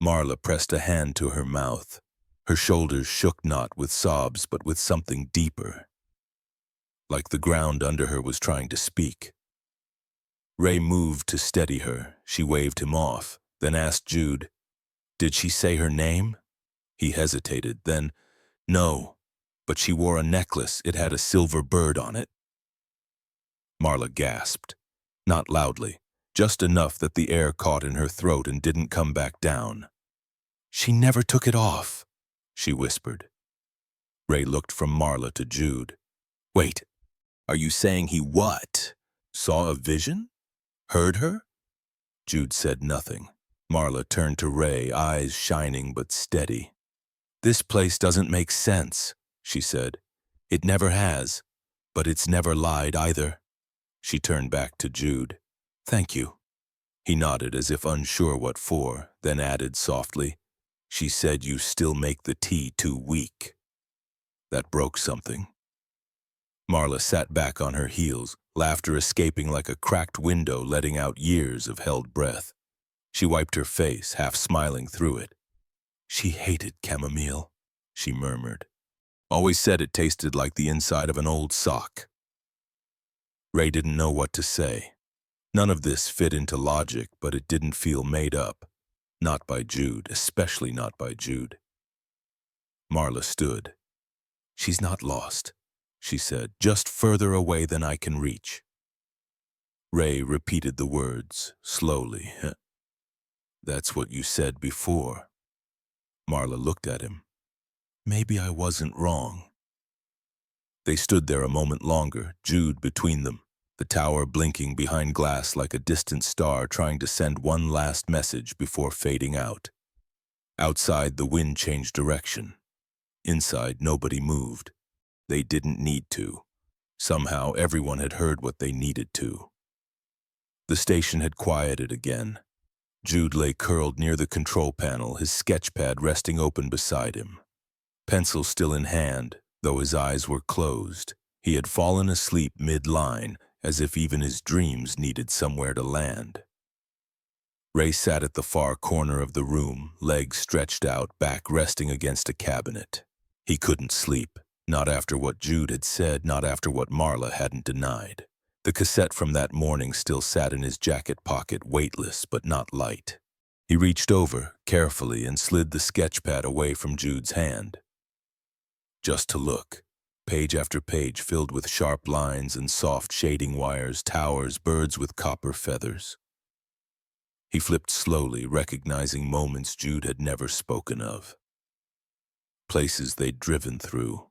Marla pressed a hand to her mouth. Her shoulders shook not with sobs, but with something deeper. Like the ground under her was trying to speak. Ray moved to steady her. She waved him off, then asked Jude, Did she say her name? He hesitated, then, No, but she wore a necklace. It had a silver bird on it. Marla gasped, not loudly, just enough that the air caught in her throat and didn't come back down. She never took it off, she whispered. Ray looked from Marla to Jude. Wait, are you saying he what? Saw a vision? Heard her? Jude said nothing. Marla turned to Ray, eyes shining but steady. This place doesn't make sense, she said. It never has, but it's never lied either. She turned back to Jude. Thank you. He nodded as if unsure what for, then added softly, She said you still make the tea too weak. That broke something. Marla sat back on her heels, laughter escaping like a cracked window letting out years of held breath. She wiped her face, half smiling through it. She hated chamomile, she murmured. Always said it tasted like the inside of an old sock. Ray didn't know what to say. None of this fit into logic, but it didn't feel made up. Not by Jude, especially not by Jude. Marla stood. She's not lost, she said, just further away than I can reach. Ray repeated the words, slowly. That's what you said before. Marla looked at him. Maybe I wasn't wrong. They stood there a moment longer, Jude between them, the tower blinking behind glass like a distant star trying to send one last message before fading out. Outside, the wind changed direction. Inside, nobody moved. They didn't need to. Somehow, everyone had heard what they needed to. The station had quieted again. Jude lay curled near the control panel, his sketchpad resting open beside him. Pencil still in hand, though his eyes were closed. He had fallen asleep mid-line, as if even his dreams needed somewhere to land. Ray sat at the far corner of the room, legs stretched out, back resting against a cabinet. He couldn't sleep, not after what Jude had said, not after what Marla hadn't denied. The cassette from that morning still sat in his jacket pocket, weightless but not light. He reached over, carefully, and slid the sketchpad away from Jude's hand. Just to look. Page after page filled with sharp lines and soft shading wires, towers, birds with copper feathers. He flipped slowly, recognizing moments Jude had never spoken of. Places they'd driven through.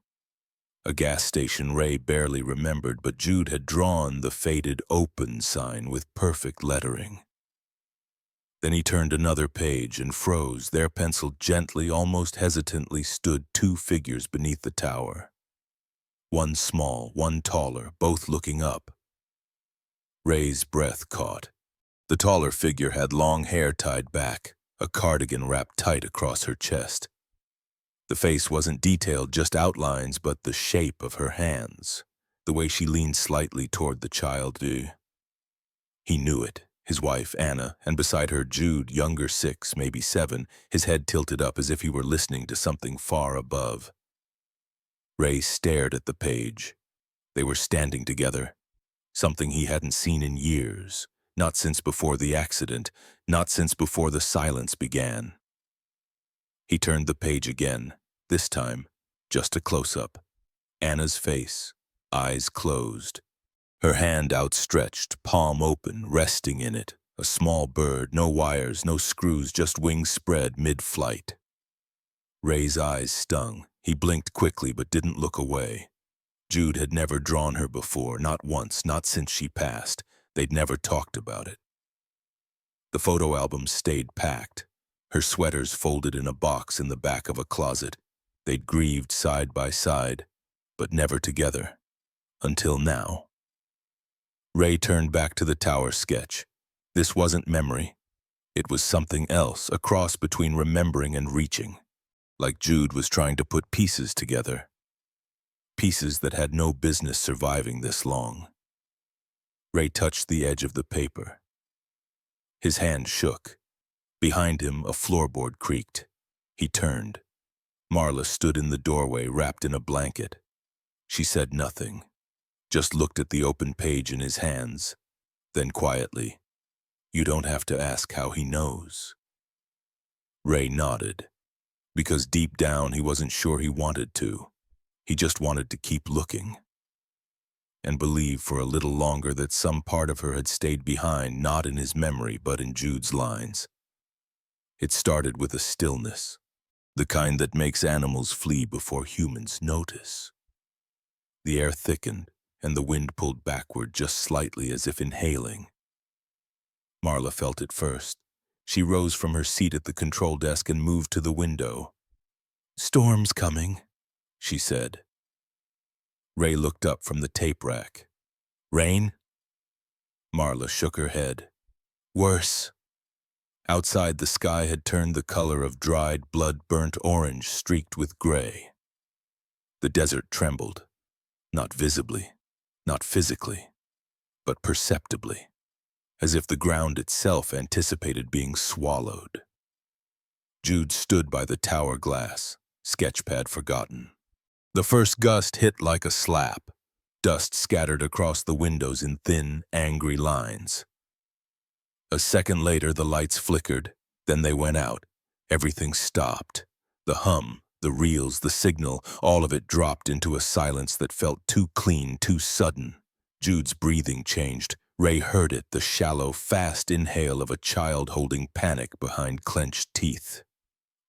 A gas station Ray barely remembered, but Jude had drawn the faded open sign with perfect lettering. Then he turned another page and froze. There, penciled gently, almost hesitantly, stood two figures beneath the tower. One small, one taller, both looking up. Ray's breath caught. The taller figure had long hair tied back, a cardigan wrapped tight across her chest. The face wasn't detailed, just outlines, but the shape of her hands, the way she leaned slightly toward the child. He knew it, his wife, Anna, and beside her Jude, younger 6, maybe 7, his head tilted up as if he were listening to something far above. Ray stared at the page. They were standing together, something he hadn't seen in years, not since before the accident, not since before the silence began. He turned the page again. This time, just a close-up. Anna's face, eyes closed. Her hand outstretched, palm open, resting in it. A small bird, no wires, no screws, just wings spread mid-flight. Ray's eyes stung. He blinked quickly but didn't look away. Jude had never drawn her before, not once, not since she passed. They'd never talked about it. The photo album stayed packed, her sweaters folded in a box in the back of a closet. They'd grieved side by side, but never together. Until now. Ray turned back to the tower sketch. This wasn't memory. It was something else, a cross between remembering and reaching. Like Jude was trying to put pieces together. Pieces that had no business surviving this long. Ray touched the edge of the paper. His hand shook. Behind him, a floorboard creaked. He turned. Marla stood in the doorway, wrapped in a blanket. She said nothing, just looked at the open page in his hands. Then quietly, "You don't have to ask how he knows." Ray nodded, because deep down he wasn't sure he wanted to. He just wanted to keep looking. And believe for a little longer that some part of her had stayed behind, not in his memory, but in Jude's lines. It started with a stillness, the kind that makes animals flee before humans notice. The air thickened, and the wind pulled backward just slightly as if inhaling. Marla felt it first. She rose from her seat at the control desk and moved to the window. "Storm's coming," she said. Ray looked up from the tape rack. "Rain?" Marla shook her head. "Worse." Outside, the sky had turned the color of dried, blood-burnt orange streaked with gray. The desert trembled, not visibly, not physically, but perceptibly, as if the ground itself anticipated being swallowed. Jude stood by the tower glass, sketchpad forgotten. The first gust hit like a slap. Dust scattered across the windows in thin, angry lines. A second later, the lights flickered, then they went out. Everything stopped. The hum, the reels, the signal, all of it dropped into a silence that felt too clean, too sudden. Jude's breathing changed. Ray heard it, the shallow, fast inhale of a child holding panic behind clenched teeth.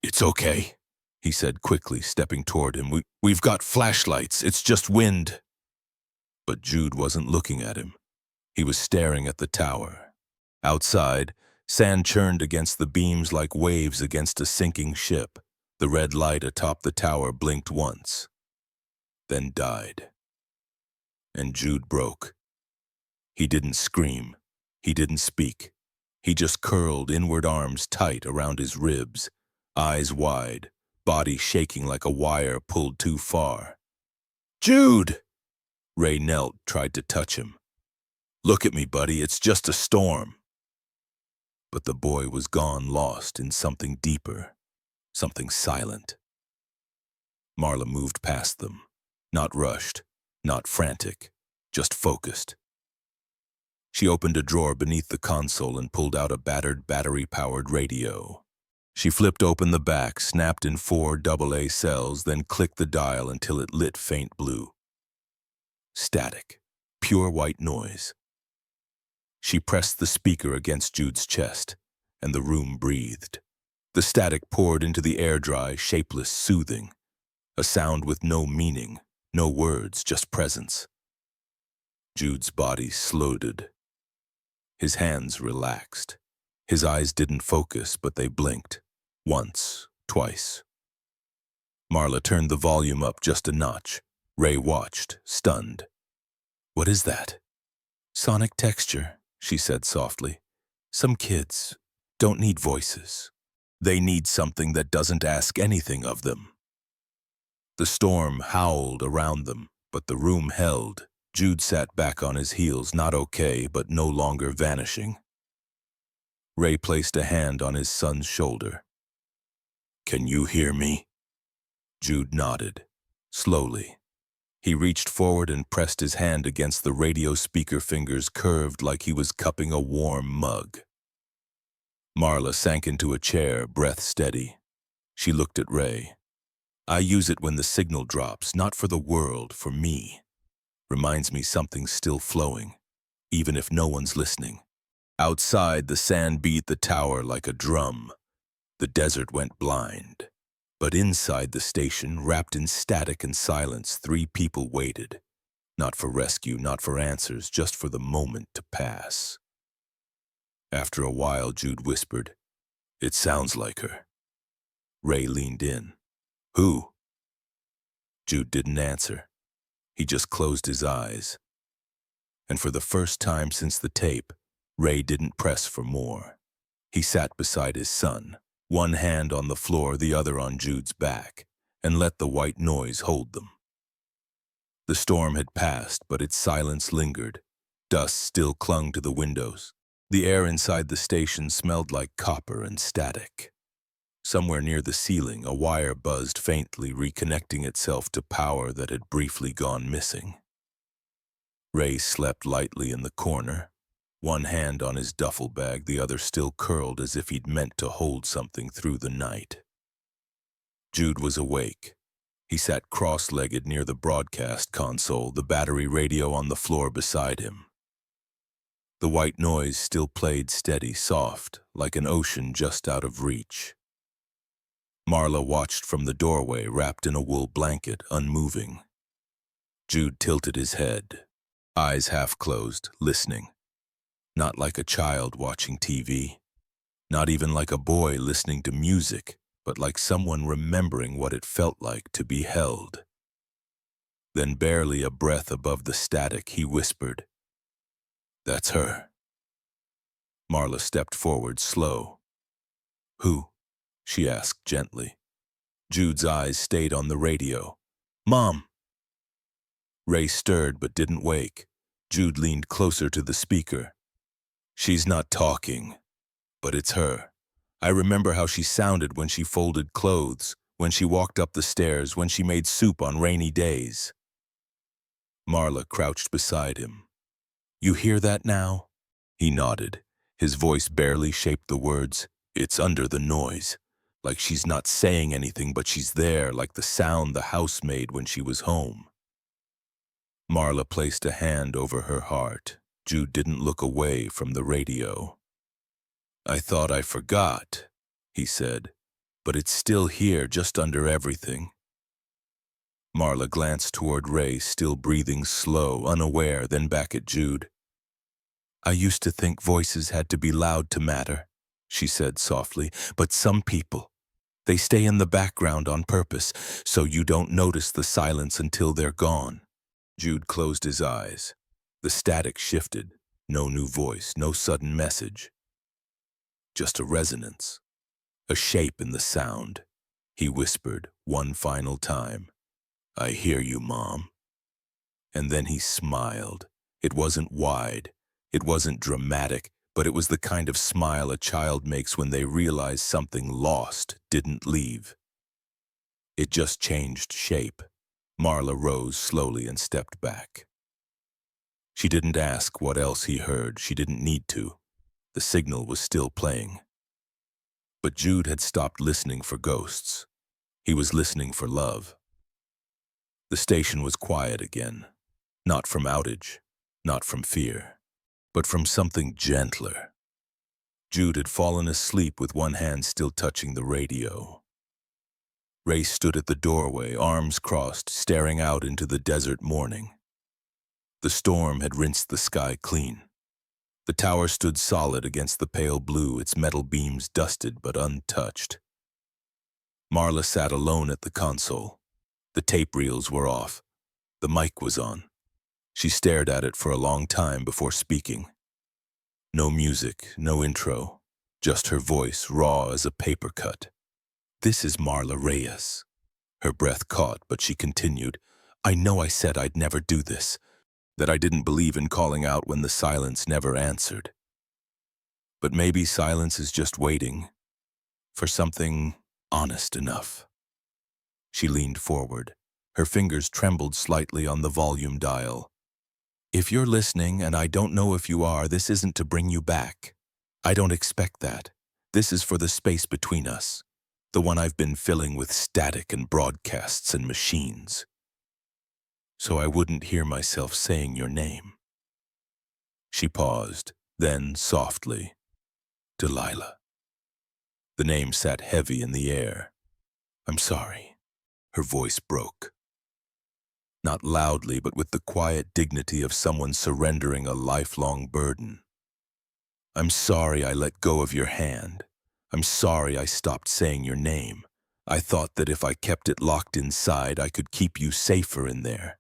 "It's okay," he said quickly, stepping toward him. We've got flashlights. It's just wind." But Jude wasn't looking at him. He was staring at the tower. Outside, sand churned against the beams like waves against a sinking ship. The red light atop the tower blinked once, then died. And Jude broke. He didn't scream. He didn't speak. He just curled, inward arms tight around his ribs, eyes wide, body shaking like a wire pulled too far. "Jude!" Ray knelt, tried to touch him. "Look at me, buddy, it's just a storm." But the boy was gone, lost in something deeper, something silent. Marla moved past them, not rushed, not frantic, just focused. She opened a drawer beneath the console and pulled out a battered, battery-powered radio. She flipped open the back, snapped in 4 AA cells, then clicked the dial until it lit faint blue. Static, pure white noise. She pressed the speaker against Jude's chest, and the room breathed. The static poured into the air dry, shapeless, soothing. A sound with no meaning, no words, just presence. Jude's body slowed. His hands relaxed. His eyes didn't focus, but they blinked. Once, twice. Marla turned the volume up just a notch. Ray watched, stunned. "What is that?" "Sonic texture," she said softly. "Some kids don't need voices. They need something that doesn't ask anything of them." The storm howled around them, but the room held. Jude sat back on his heels, not okay, but no longer vanishing. Ray placed a hand on his son's shoulder. "Can you hear me?" Jude nodded, slowly. He reached forward and pressed his hand against the radio speaker, fingers curved like he was cupping a warm mug. Marla sank into a chair, breath steady. She looked at Ray. "I use it when the signal drops, not for the world, for me. Reminds me something's still flowing, even if no one's listening." Outside, the sand beat the tower like a drum. The desert went blind. But inside the station, wrapped in static and silence, 3 people waited. Not for rescue, not for answers, just for the moment to pass. After a while, Jude whispered, "It sounds like her." Ray leaned in. "Who?" Jude didn't answer. He just closed his eyes. And for the first time since the tape, Ray didn't press for more. He sat beside his son, one hand on the floor, the other on Jude's back, and let the white noise hold them. The storm had passed, but its silence lingered. Dust still clung to the windows. The air inside the station smelled like copper and static. Somewhere near the ceiling, a wire buzzed faintly, reconnecting itself to power that had briefly gone missing. Ray slept lightly in the corner, one hand on his duffel bag, the other still curled as if he'd meant to hold something through the night. Jude was awake. He sat cross-legged near the broadcast console, the battery radio on the floor beside him. The white noise still played steady, soft, like an ocean just out of reach. Marla watched from the doorway, wrapped in a wool blanket, unmoving. Jude tilted his head, eyes half closed, listening. Not like a child watching TV, not even like a boy listening to music, but like someone remembering what it felt like to be held. Then, barely a breath above the static, he whispered, "That's her." Marla stepped forward, slow. "Who?" she asked gently. Jude's eyes stayed on the radio. "Mom!" Ray stirred but didn't wake. Jude leaned closer to the speaker. "She's not talking, but it's her. I remember how she sounded when she folded clothes, when she walked up the stairs, when she made soup on rainy days." Marla crouched beside him. "You hear that now?" He nodded. His voice barely shaped the words. "It's under the noise. Like she's not saying anything, but she's there, like the sound the house made when she was home." Marla placed a hand over her heart. Jude didn't look away from the radio. "I thought I forgot," he said, "but it's still here, just under everything." Marla glanced toward Ray, still breathing slow, unaware, then back at Jude. "I used to think voices had to be loud to matter," she said softly, "but some people, they stay in the background on purpose, so you don't notice the silence until they're gone." Jude closed his eyes. The static shifted. No new voice, no sudden message. Just a resonance, a shape in the sound. He whispered one final time, "I hear you, Mom." And then he smiled. It wasn't wide, it wasn't dramatic, but it was the kind of smile a child makes when they realize something lost didn't leave. It just changed shape. Marla rose slowly and stepped back. She didn't ask what else he heard. She didn't need to. The signal was still playing. But Jude had stopped listening for ghosts. He was listening for love. The station was quiet again. Not from outage, not from fear, but from something gentler. Jude had fallen asleep with one hand still touching the radio. Ray stood at the doorway, arms crossed, staring out into the desert morning. The storm had rinsed the sky clean. The tower stood solid against the pale blue, its metal beams dusted but untouched. Marla sat alone at the console. The tape reels were off. The mic was on. She stared at it for a long time before speaking. No music, no intro, just her voice, raw as a paper cut. "This is Marla Reyes." Her breath caught, but she continued, "I know I said I'd never do this, that I didn't believe in calling out when the silence never answered. But maybe silence is just waiting for something honest enough." She leaned forward. Her fingers trembled slightly on the volume dial. "If you're listening, and I don't know if you are, this isn't to bring you back. I don't expect that. This is for the space between us, the one I've been filling with static and broadcasts and machines. So I wouldn't hear myself saying your name." She paused, then softly, "Delilah." The name sat heavy in the air. "I'm sorry." Her voice broke. Not loudly, but with the quiet dignity of someone surrendering a lifelong burden. I'm sorry I let go of your hand. I'm sorry I stopped saying your name. I thought that if I kept it locked inside, I could keep you safer in there.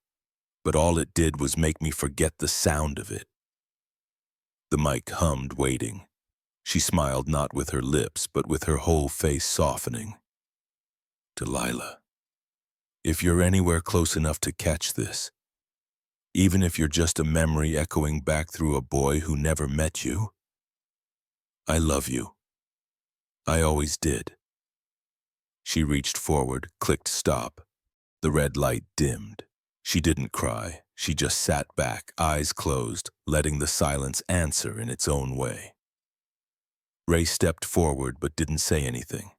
But all it did was make me forget the sound of it." The mic hummed, waiting. She smiled not with her lips, but with her whole face softening. "Delilah, if you're anywhere close enough to catch this, even if you're just a memory echoing back through a boy who never met you, I love you. I always did." She reached forward, clicked stop. The red light dimmed. She didn't cry. She just sat back, eyes closed, letting the silence answer in its own way. Ray stepped forward but didn't say anything.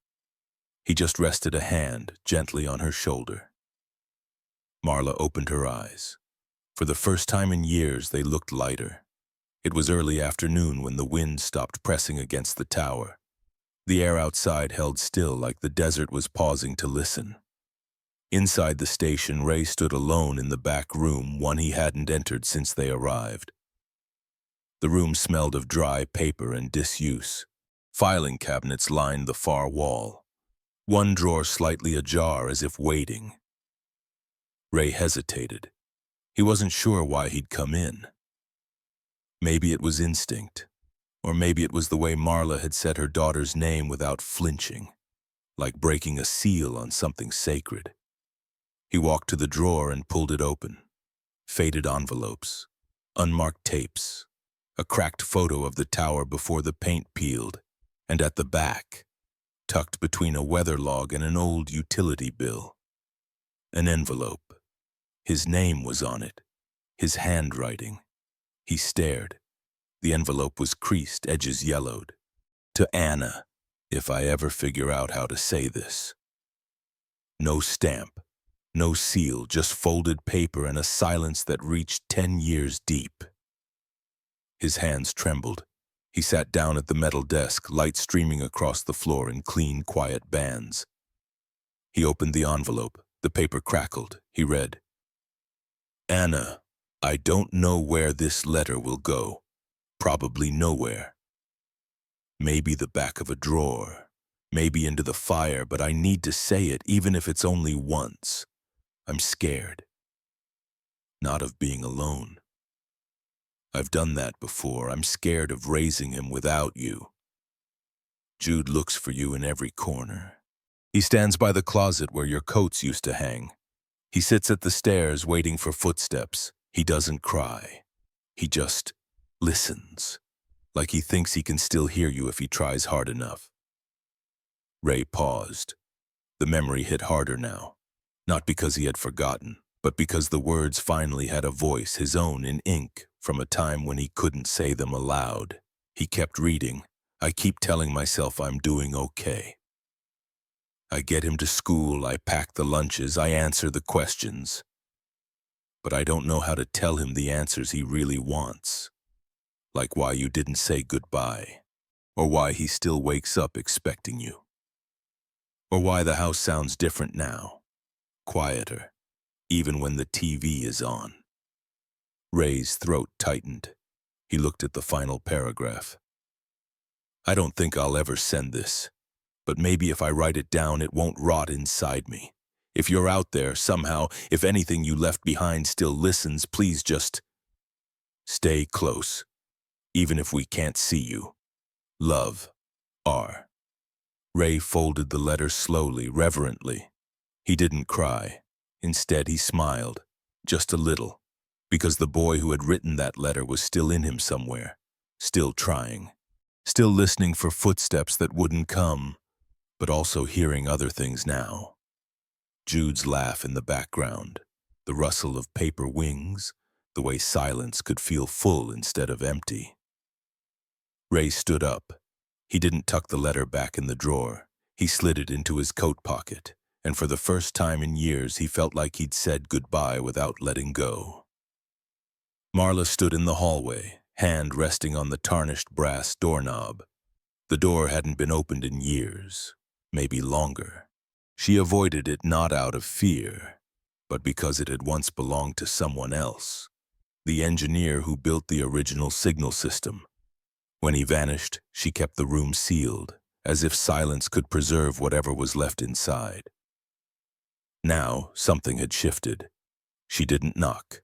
He just rested a hand gently on her shoulder. Marla opened her eyes. For the first time in years, they looked lighter. It was early afternoon when the wind stopped pressing against the tower. The air outside held still, like the desert was pausing to listen. Inside the station, Ray stood alone in the back room, one he hadn't entered since they arrived. The room smelled of dry paper and disuse. Filing cabinets lined the far wall, one drawer slightly ajar as if waiting. Ray hesitated. He wasn't sure why he'd come in. Maybe it was instinct, or maybe it was the way Marla had said her daughter's name without flinching, like breaking a seal on something sacred. He walked to the drawer and pulled it open. Faded envelopes, unmarked tapes, a cracked photo of the tower before the paint peeled, and at the back, tucked between a weather log and an old utility bill, an envelope. His name was on it, his handwriting. He stared. The envelope was creased, edges yellowed. "To Anna, if I ever figure out how to say this." No stamp, no seal, just folded paper and a silence that reached 10 years deep. His hands trembled. He sat down at the metal desk, light streaming across the floor in clean, quiet bands. He opened the envelope. The paper crackled. He read, "Anna, I don't know where this letter will go. Probably nowhere. Maybe the back of a drawer. Maybe into the fire, but I need to say it, even if it's only once. I'm scared. Not of being alone. I've done that before. I'm scared of raising him without you. Jude looks for you in every corner. He stands by the closet where your coats used to hang. He sits at the stairs waiting for footsteps. He doesn't cry. He just listens, like he thinks he can still hear you if he tries hard enough." Ray paused. The memory hit harder now, not because he had forgotten, but because the words finally had a voice, his own in ink, from a time when he couldn't say them aloud. He kept reading. "I keep telling myself I'm doing okay. I get him to school, I pack the lunches, I answer the questions. But I don't know how to tell him the answers he really wants. Like why you didn't say goodbye, or why he still wakes up expecting you. Or why the house sounds different now, quieter, even when the TV is on." Ray's throat tightened. He looked at the final paragraph. "I don't think I'll ever send this. But maybe if I write it down, it won't rot inside me. If you're out there, somehow, if anything you left behind still listens, please just stay close, even if we can't see you. Love, R." Ray folded the letter slowly, reverently. He didn't cry. Instead, he smiled, just a little, because the boy who had written that letter was still in him somewhere, still trying, still listening for footsteps that wouldn't come, but also hearing other things now. Jude's laugh in the background, the rustle of paper wings, the way silence could feel full instead of empty. Ray stood up. He didn't tuck the letter back in the drawer. He slid it into his coat pocket, and for the first time in years he felt like he'd said goodbye without letting go. Marla stood in the hallway, hand resting on the tarnished brass doorknob. The door hadn't been opened in years, maybe longer. She avoided it not out of fear, but because it had once belonged to someone else, the engineer who built the original signal system. When he vanished, she kept the room sealed, as if silence could preserve whatever was left inside. Now, something had shifted. She didn't knock.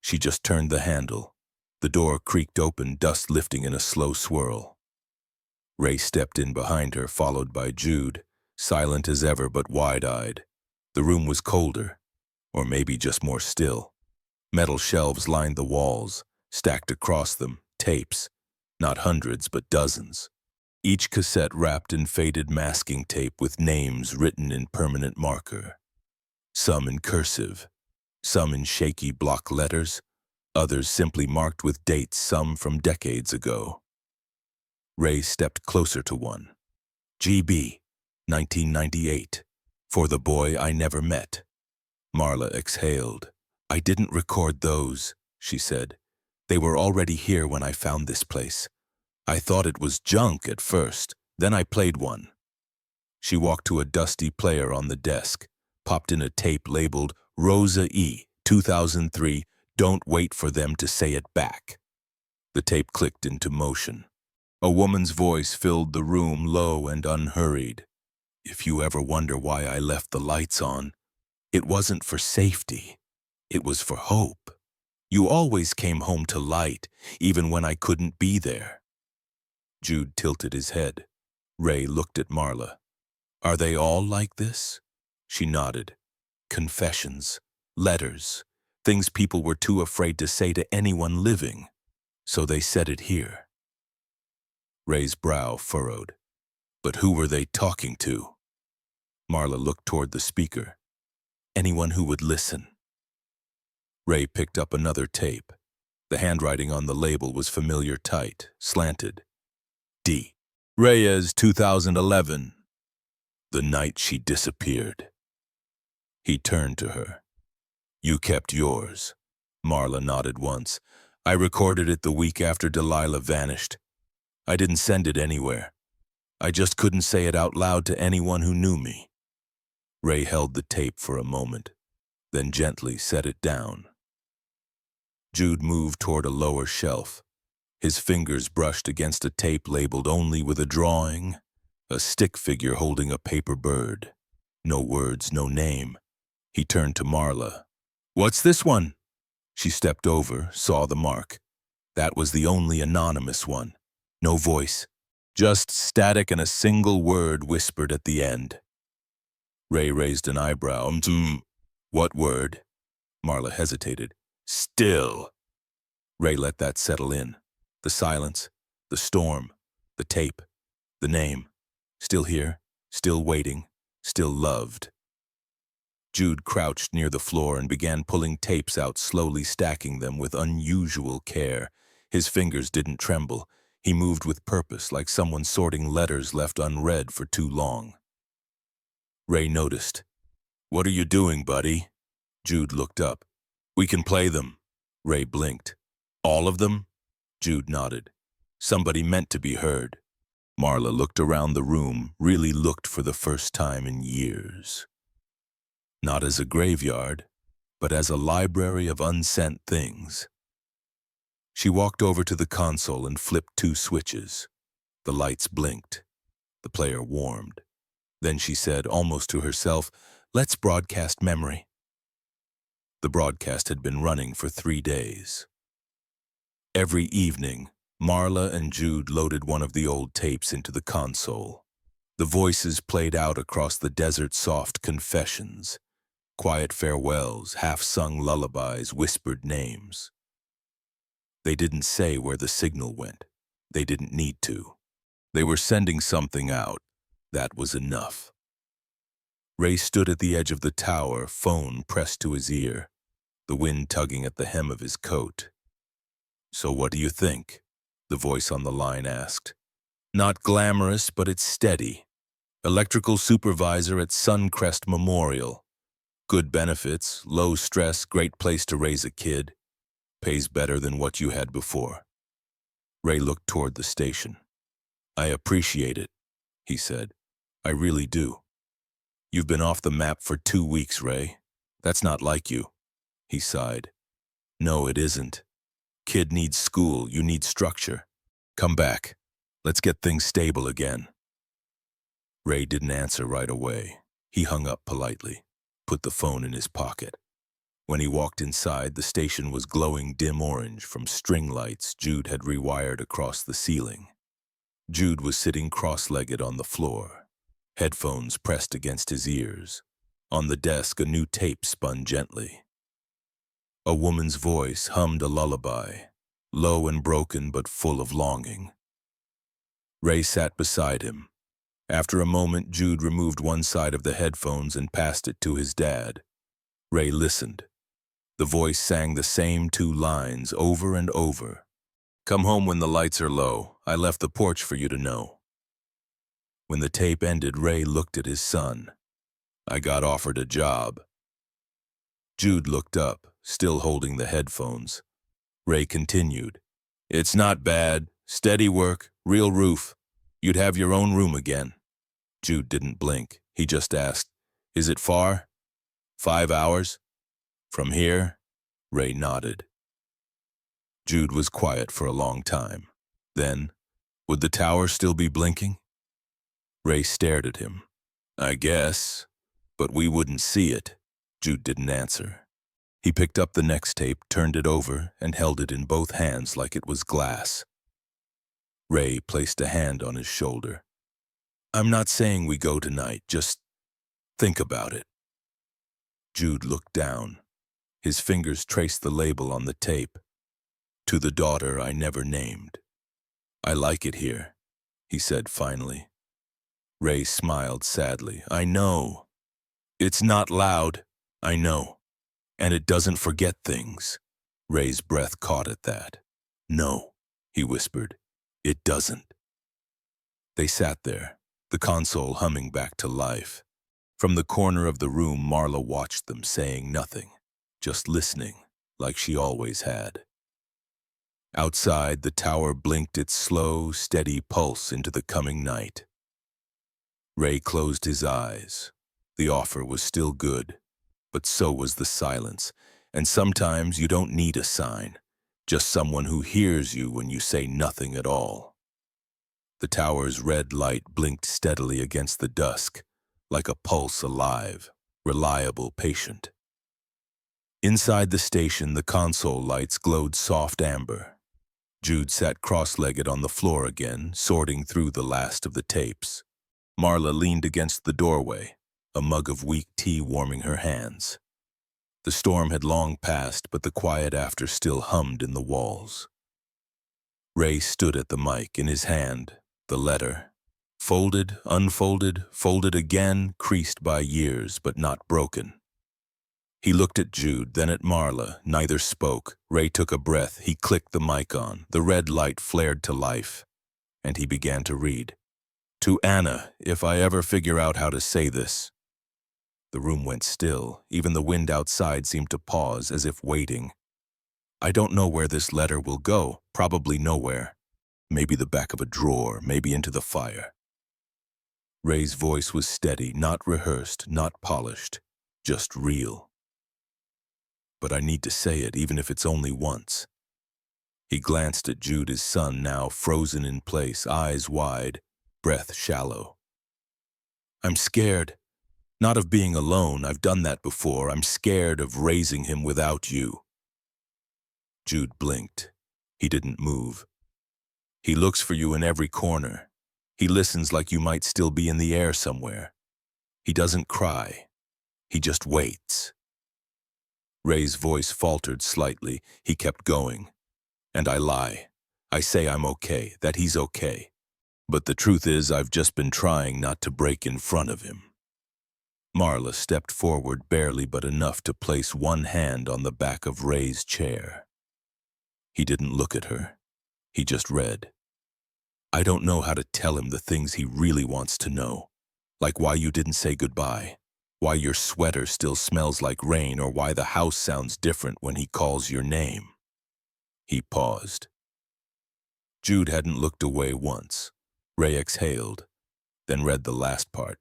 She just turned the handle. The door creaked open, dust lifting in a slow swirl. Ray stepped in behind her, followed by Jude, silent as ever but wide-eyed. The room was colder, or maybe just more still. Metal shelves lined the walls, stacked across them, tapes, not hundreds but dozens. Each cassette wrapped in faded masking tape with names written in permanent marker. Some in cursive, some in shaky block letters, others simply marked with dates, some from decades ago. Ray stepped closer to one. GB, 1998. For the boy I never met. Marla exhaled. I didn't record those, she said. They were already here when I found this place. I thought it was junk at first, then I played one. She walked to a dusty player on the desk, popped in a tape labeled Rosa E, 2003, Don't Wait for Them to Say It Back. The tape clicked into motion. A woman's voice filled the room, low and unhurried. If you ever wonder why I left the lights on, it wasn't for safety. It was for hope. You always came home to light, even when I couldn't be there. Jude tilted his head. Ray looked at Marla. Are they all like this? She nodded. Confessions, letters, things people were too afraid to say to anyone living. So they said it here. Ray's brow furrowed. But who were they talking to? Marla looked toward the speaker. Anyone who would listen. Ray picked up another tape. The handwriting on the label was familiar, tight, slanted. D. Reyes, 2011. The night she disappeared. He turned to her. You kept yours. Marla nodded once. I recorded it the week after Delilah vanished. I didn't send it anywhere. I just couldn't say it out loud to anyone who knew me. Ray held the tape for a moment, then gently set it down. Jude moved toward a lower shelf. His fingers brushed against a tape labeled only with a drawing, a stick figure holding a paper bird. No words, no name. He turned to Marla. What's this one? She stepped over, saw the mark. That was the only anonymous one. No voice, just static and a single word whispered at the end. Ray raised an eyebrow. What word? Marla hesitated. Still. Ray let that settle in. The silence, the storm, the tape, the name. Still here, still waiting, still loved. Jude crouched near the floor and began pulling tapes out, slowly stacking them with unusual care. His fingers didn't tremble. He moved with purpose, like someone sorting letters left unread for too long. Ray noticed. What are you doing, buddy? Jude looked up. We can play them. Ray blinked. All of them? Jude nodded. Somebody meant to be heard. Marla looked around the room, really looked for the first time in years. Not as a graveyard, but as a library of unsent things. She walked over to the console and flipped 2 switches. The lights blinked. The player warmed. Then she said, almost to herself, let's broadcast memory. The broadcast had been running for 3 days. Every evening, Marla and Jude loaded one of the old tapes into the console. The voices played out across the desert, soft confessions, quiet farewells, half-sung lullabies, whispered names. They didn't say where the signal went. They didn't need to. They were sending something out. That was enough. Ray stood at the edge of the tower, phone pressed to his ear, the wind tugging at the hem of his coat. So what do you think? The voice on the line asked. Not glamorous, but it's steady. Electrical supervisor at Suncrest Memorial. Good benefits, low stress, great place to raise a kid. Pays better than what you had before. Ray looked toward the station. I appreciate it, he said. I really do. You've been off the map for 2 weeks, Ray. That's not like you. He sighed. No, it isn't. Kid needs school, you need structure. Come back. Let's get things stable again. Ray didn't answer right away. He hung up politely, put the phone in his pocket. When he walked inside, the station was glowing dim orange from string lights Jude had rewired across the ceiling. Jude was sitting cross-legged on the floor, headphones pressed against his ears. On the desk, a new tape spun gently. A woman's voice hummed a lullaby, low and broken but full of longing. Ray sat beside him. After a moment, Jude removed one side of the headphones and passed it to his dad. Ray listened. The voice sang the same two lines over and over. "Come home when the lights are low. I left the porch for you to know." When the tape ended, Ray looked at his son. "I got offered a job." Jude looked up, still holding the headphones. Ray continued. "It's not bad. Steady work, real roof. You'd have your own room again." Jude didn't blink. He just asked, "Is it far? 5 hours? From here?" Ray nodded. Jude was quiet for a long time. Then, would the tower still be blinking? Ray stared at him. "I guess, but we wouldn't see it." Jude didn't answer. He picked up the next tape, turned it over, and held it in both hands like it was glass. Ray placed a hand on his shoulder. "I'm not saying we go tonight, just think about it." Jude looked down. His fingers traced the label on the tape. "To the daughter I never named." "I like it here," he said finally. Ray smiled sadly. "I know. It's not loud, I know. And it doesn't forget things." Ray's breath caught at that. "No," he whispered. "It doesn't." They sat there, the console humming back to life. From the corner of the room, Marla watched them, saying nothing, just listening, like she always had. Outside, the tower blinked its slow, steady pulse into the coming night. Ray closed his eyes. The offer was still good, but so was the silence, and sometimes you don't need a sign, just someone who hears you when you say nothing at all. The tower's red light blinked steadily against the dusk, like a pulse alive, reliable, patient. Inside the station, the console lights glowed soft amber. Jude sat cross-legged on the floor again, sorting through the last of the tapes. Marla leaned against the doorway, a mug of weak tea warming her hands. The storm had long passed, but the quiet after still hummed in the walls. Ray stood at the mic, in his hand, the letter. Folded, unfolded, folded again, creased by years, but not broken. He looked at Jude, then at Marla. Neither spoke. Ray took a breath. He clicked the mic on. The red light flared to life, and he began to read. "To Anna, if I ever figure out how to say this." The room went still. Even the wind outside seemed to pause, as if waiting. "I don't know where this letter will go. Probably nowhere. Maybe the back of a drawer, maybe into the fire." Ray's voice was steady, not rehearsed, not polished, just real. "But I need to say it, even if it's only once." He glanced at Jude, his son, now frozen in place, eyes wide, breath shallow. "I'm scared. Not of being alone, I've done that before. I'm scared of raising him without you." Jude blinked. He didn't move. "He looks for you in every corner. He listens like you might still be in the air somewhere. He doesn't cry. He just waits." Ray's voice faltered slightly. He kept going. "And I lie. I say I'm okay, that he's okay. But the truth is I've just been trying not to break in front of him." Marla stepped forward, barely but enough to place one hand on the back of Ray's chair. He didn't look at her. He just read. "I don't know how to tell him the things he really wants to know, like why you didn't say goodbye, why your sweater still smells like rain, or why the house sounds different when he calls your name." He paused. Jude hadn't looked away once. Ray exhaled, then read the last part.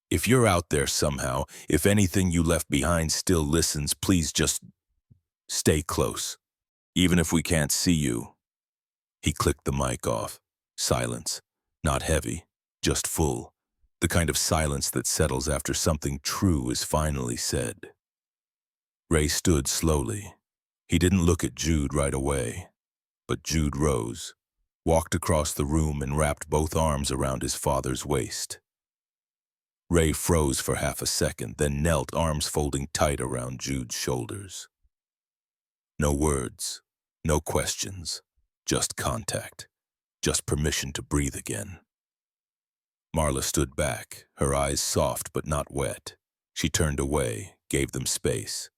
"If you're out there somehow, if anything you left behind still listens, please just stay close. Even if we can't see you, He clicked the mic off. Silence. Not heavy, just full. The kind of silence that settles after something true is finally said. Ray stood slowly. He didn't look at Jude right away, but Jude rose, walked across the room and wrapped both arms around his father's waist. Ray froze for half a second, then knelt, arms folding tight around Jude's shoulders. No words, no questions, just contact, just permission to breathe again. Marla stood back, her eyes soft but not wet. She turned away, gave them space,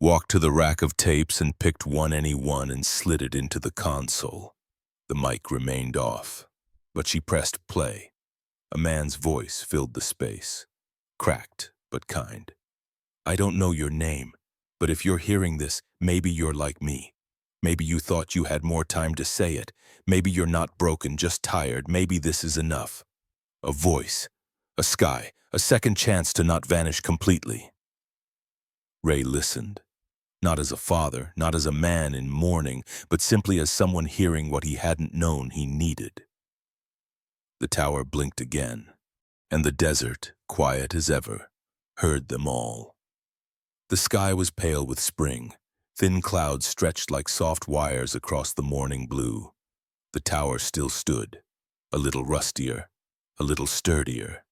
walked to the rack of tapes and picked any one and slid it into the console. The mic remained off, but she pressed play. A man's voice filled the space, cracked but kind. I don't know your name, but if you're hearing this, maybe you're like me. Maybe you thought you had more time to say it. Maybe you're not broken, just tired. Maybe this is enough. A voice, a sky, a second chance to not vanish completely. Ray listened, not as a father, not as a man in mourning, but simply as someone hearing what he hadn't known he needed. The tower blinked again, and the desert, quiet as ever, heard them all. The sky was pale with spring. Thin clouds stretched like soft wires across the morning blue. The tower still stood, a little rustier, a little sturdier.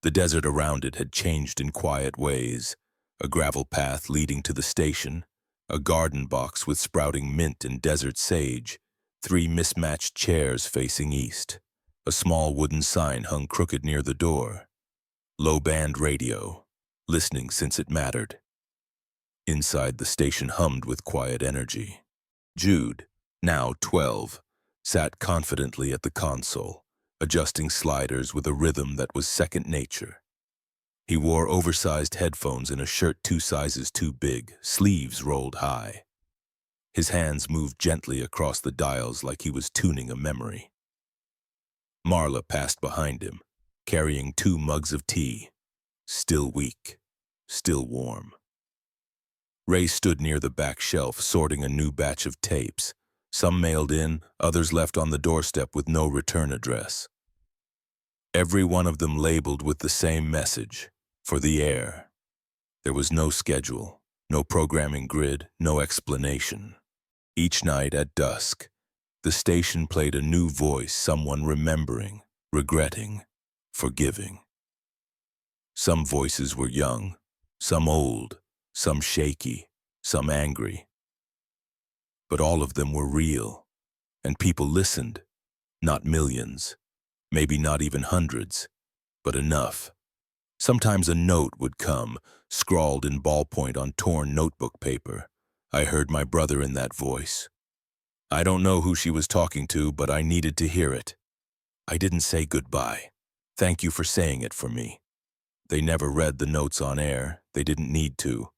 The desert around it had changed in quiet ways. A gravel path leading to the station, a garden box with sprouting mint and desert sage, 3 mismatched chairs facing east. A small wooden sign hung crooked near the door. Low-band radio, listening since it mattered. Inside, the station hummed with quiet energy. Jude, now 12, sat confidently at the console, adjusting sliders with a rhythm that was second nature. He wore oversized headphones and a shirt 2 sizes too big, sleeves rolled high. His hands moved gently across the dials like he was tuning a memory. Marla passed behind him, carrying 2 mugs of tea, still weak, still warm. Ray stood near the back shelf, sorting a new batch of tapes, some mailed in, others left on the doorstep with no return address. Every one of them labeled with the same message, for the air. There was no schedule, no programming grid, no explanation. Each night at dusk, the station played a new voice, someone remembering, regretting, forgiving. Some voices were young, some old, some shaky, some angry. But all of them were real, and people listened, not millions, maybe not even hundreds, but enough. Sometimes a note would come, scrawled in ballpoint on torn notebook paper. I heard my brother in that voice. I don't know who she was talking to, but I needed to hear it. I didn't say goodbye. Thank you for saying it for me. They never read the notes on air. They didn't need to.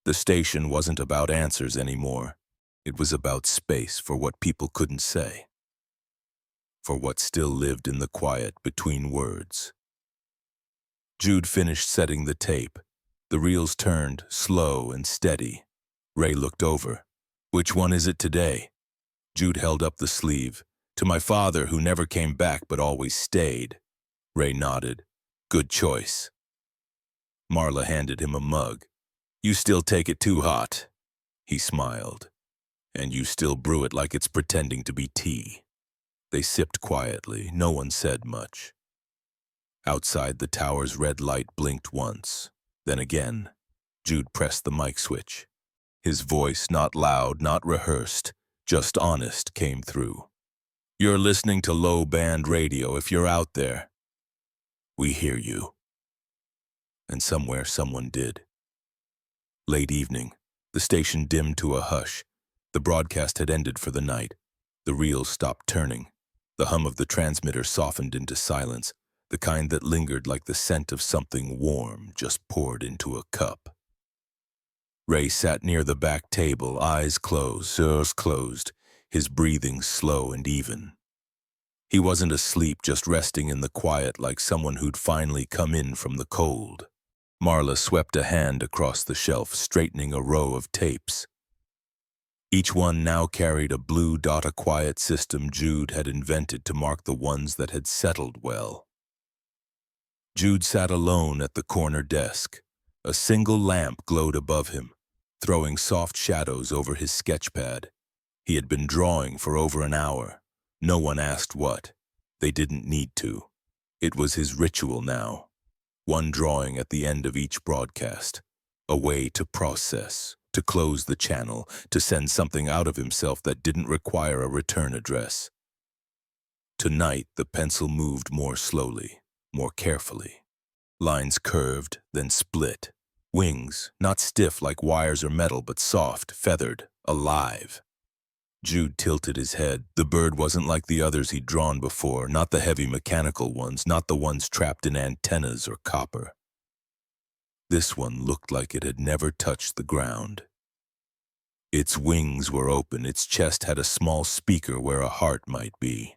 The station wasn't about answers anymore. It was about space for what people couldn't say, for what still lived in the quiet between words. Jude finished setting the tape. The reels turned, slow and steady. Ray looked over. Which one is it today? Jude held up the sleeve. To my father, who never came back but always stayed. Ray nodded. Good choice. Marla handed him a mug. You still take it too hot. He smiled. And you still brew it like it's pretending to be tea. They sipped quietly. No one said much. Outside, the tower's red light blinked once. Then again, Jude pressed the mic switch. His voice, not loud, not rehearsed, just honest, came through. You're listening to low-band radio if you're out there. We hear you. And somewhere someone did. Late evening, the station dimmed to a hush. The broadcast had ended for the night. The reels stopped turning. The hum of the transmitter softened into silence, the kind that lingered like the scent of something warm just poured into a cup. Ray sat near the back table, eyes closed, ears closed, his breathing slow and even. He wasn't asleep, just resting in the quiet like someone who'd finally come in from the cold. Marla swept a hand across the shelf, straightening a row of tapes. Each one now carried a blue dot, a quiet system Jude had invented to mark the ones that had settled well. Jude sat alone at the corner desk. A single lamp glowed above him, throwing soft shadows over his sketchpad. He had been drawing for over an hour. No one asked what. They didn't need to. It was his ritual now. One drawing at the end of each broadcast. A way to process, to close the channel, to send something out of himself that didn't require a return address. Tonight, the pencil moved more slowly, more carefully. Lines curved, then split. Wings, not stiff like wires or metal, but soft, feathered, alive. Jude tilted his head. The bird wasn't like the others he'd drawn before, not the heavy mechanical ones, not the ones trapped in antennas or copper. This one looked like it had never touched the ground. Its wings were open, its chest had a small speaker where a heart might be.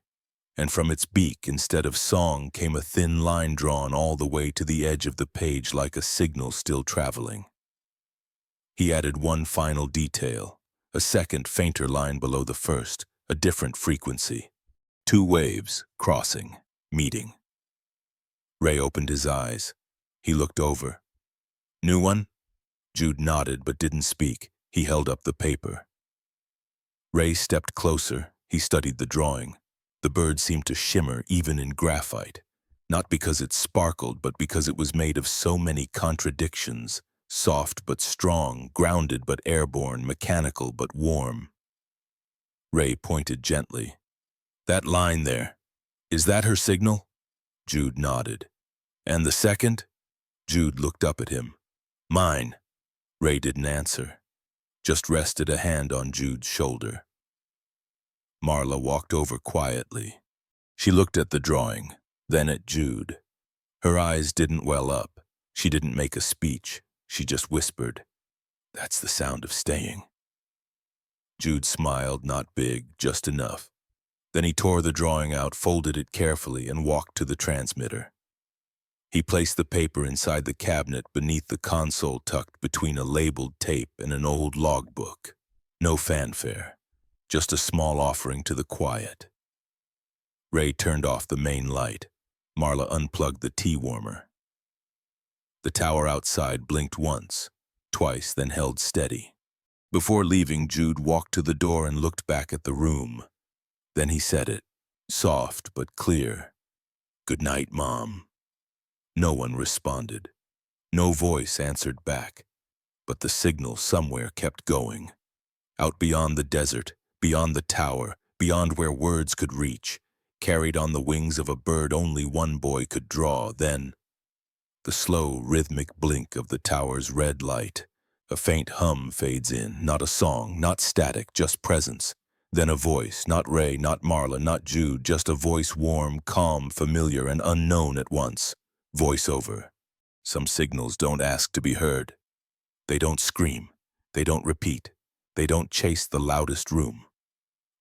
And from its beak, instead of song, came a thin line drawn all the way to the edge of the page like a signal still traveling. He added one final detail. A second, fainter line below the first, a different frequency. Two waves, crossing, meeting. Ray opened his eyes. He looked over. New one? Jude nodded but didn't speak. He held up the paper. Ray stepped closer. He studied the drawing. The bird seemed to shimmer even in graphite. Not because it sparkled, but because it was made of so many contradictions. Soft but strong, grounded but airborne, mechanical but warm. Ray pointed gently. That line there, is that her signal? Jude nodded. And the second? Jude looked up at him. Mine. Ray didn't answer, just rested a hand on Jude's shoulder. Marla walked over quietly. She looked at the drawing, then at Jude. Her eyes didn't well up. She didn't make a speech. She just whispered, "That's the sound of staying." Jude smiled, not big, just enough. Then he tore the drawing out, folded it carefully, and walked to the transmitter. He placed the paper inside the cabinet beneath the console, tucked between a labeled tape and an old logbook. No fanfare, just a small offering to the quiet. Ray turned off the main light. Marla unplugged the tea warmer. The tower outside blinked once, twice, then held steady. Before leaving, Jude walked to the door and looked back at the room. Then he said it, soft but clear. "Good night, Mom." No one responded. No voice answered back. But the signal somewhere kept going. Out beyond the desert, beyond the tower, beyond where words could reach, carried on the wings of a bird only one boy could draw. Then the slow, rhythmic blink of the tower's red light. A faint hum fades in, not a song, not static, just presence. Then a voice, not Ray, not Marla, not Jude, just a voice warm, calm, familiar, and unknown at once. Voiceover. Some signals don't ask to be heard. They don't scream. They don't repeat. They don't chase the loudest room.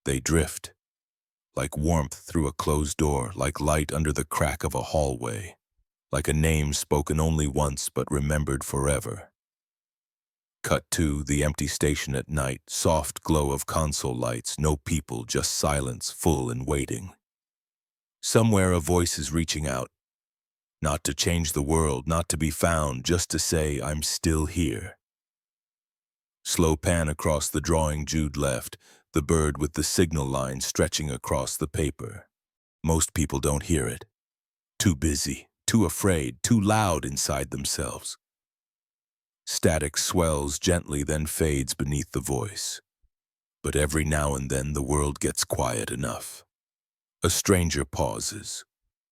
They drift. Like warmth through a closed door, like light under the crack of a hallway. Like a name spoken only once but remembered forever. Cut to the empty station at night, soft glow of console lights, no people, just silence, full and waiting. Somewhere a voice is reaching out. Not to change the world, not to be found, just to say, "I'm still here." Slow pan across the drawing Jude left, the bird with the signal line stretching across the paper. Most people don't hear it. Too busy, too afraid, too loud inside themselves. Static swells gently, then fades beneath the voice. But every now and then the world gets quiet enough. A stranger pauses.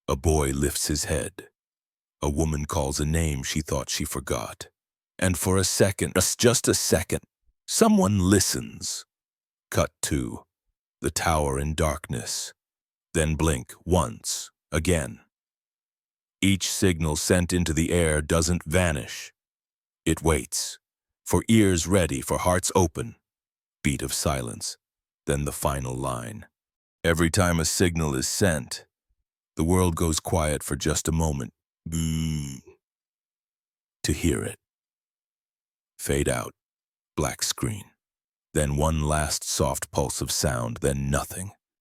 A boy lifts his head. A woman calls a name she thought she forgot. And for a second, just a second, someone listens. Cut to the tower in darkness. Then blink once, again. Each signal sent into the air doesn't vanish. It waits, for ears ready, for hearts open. Beat of silence, then the final line. Every time a signal is sent, the world goes quiet for just a moment. To hear it. Fade out, black screen. Then one last soft pulse of sound, then nothing.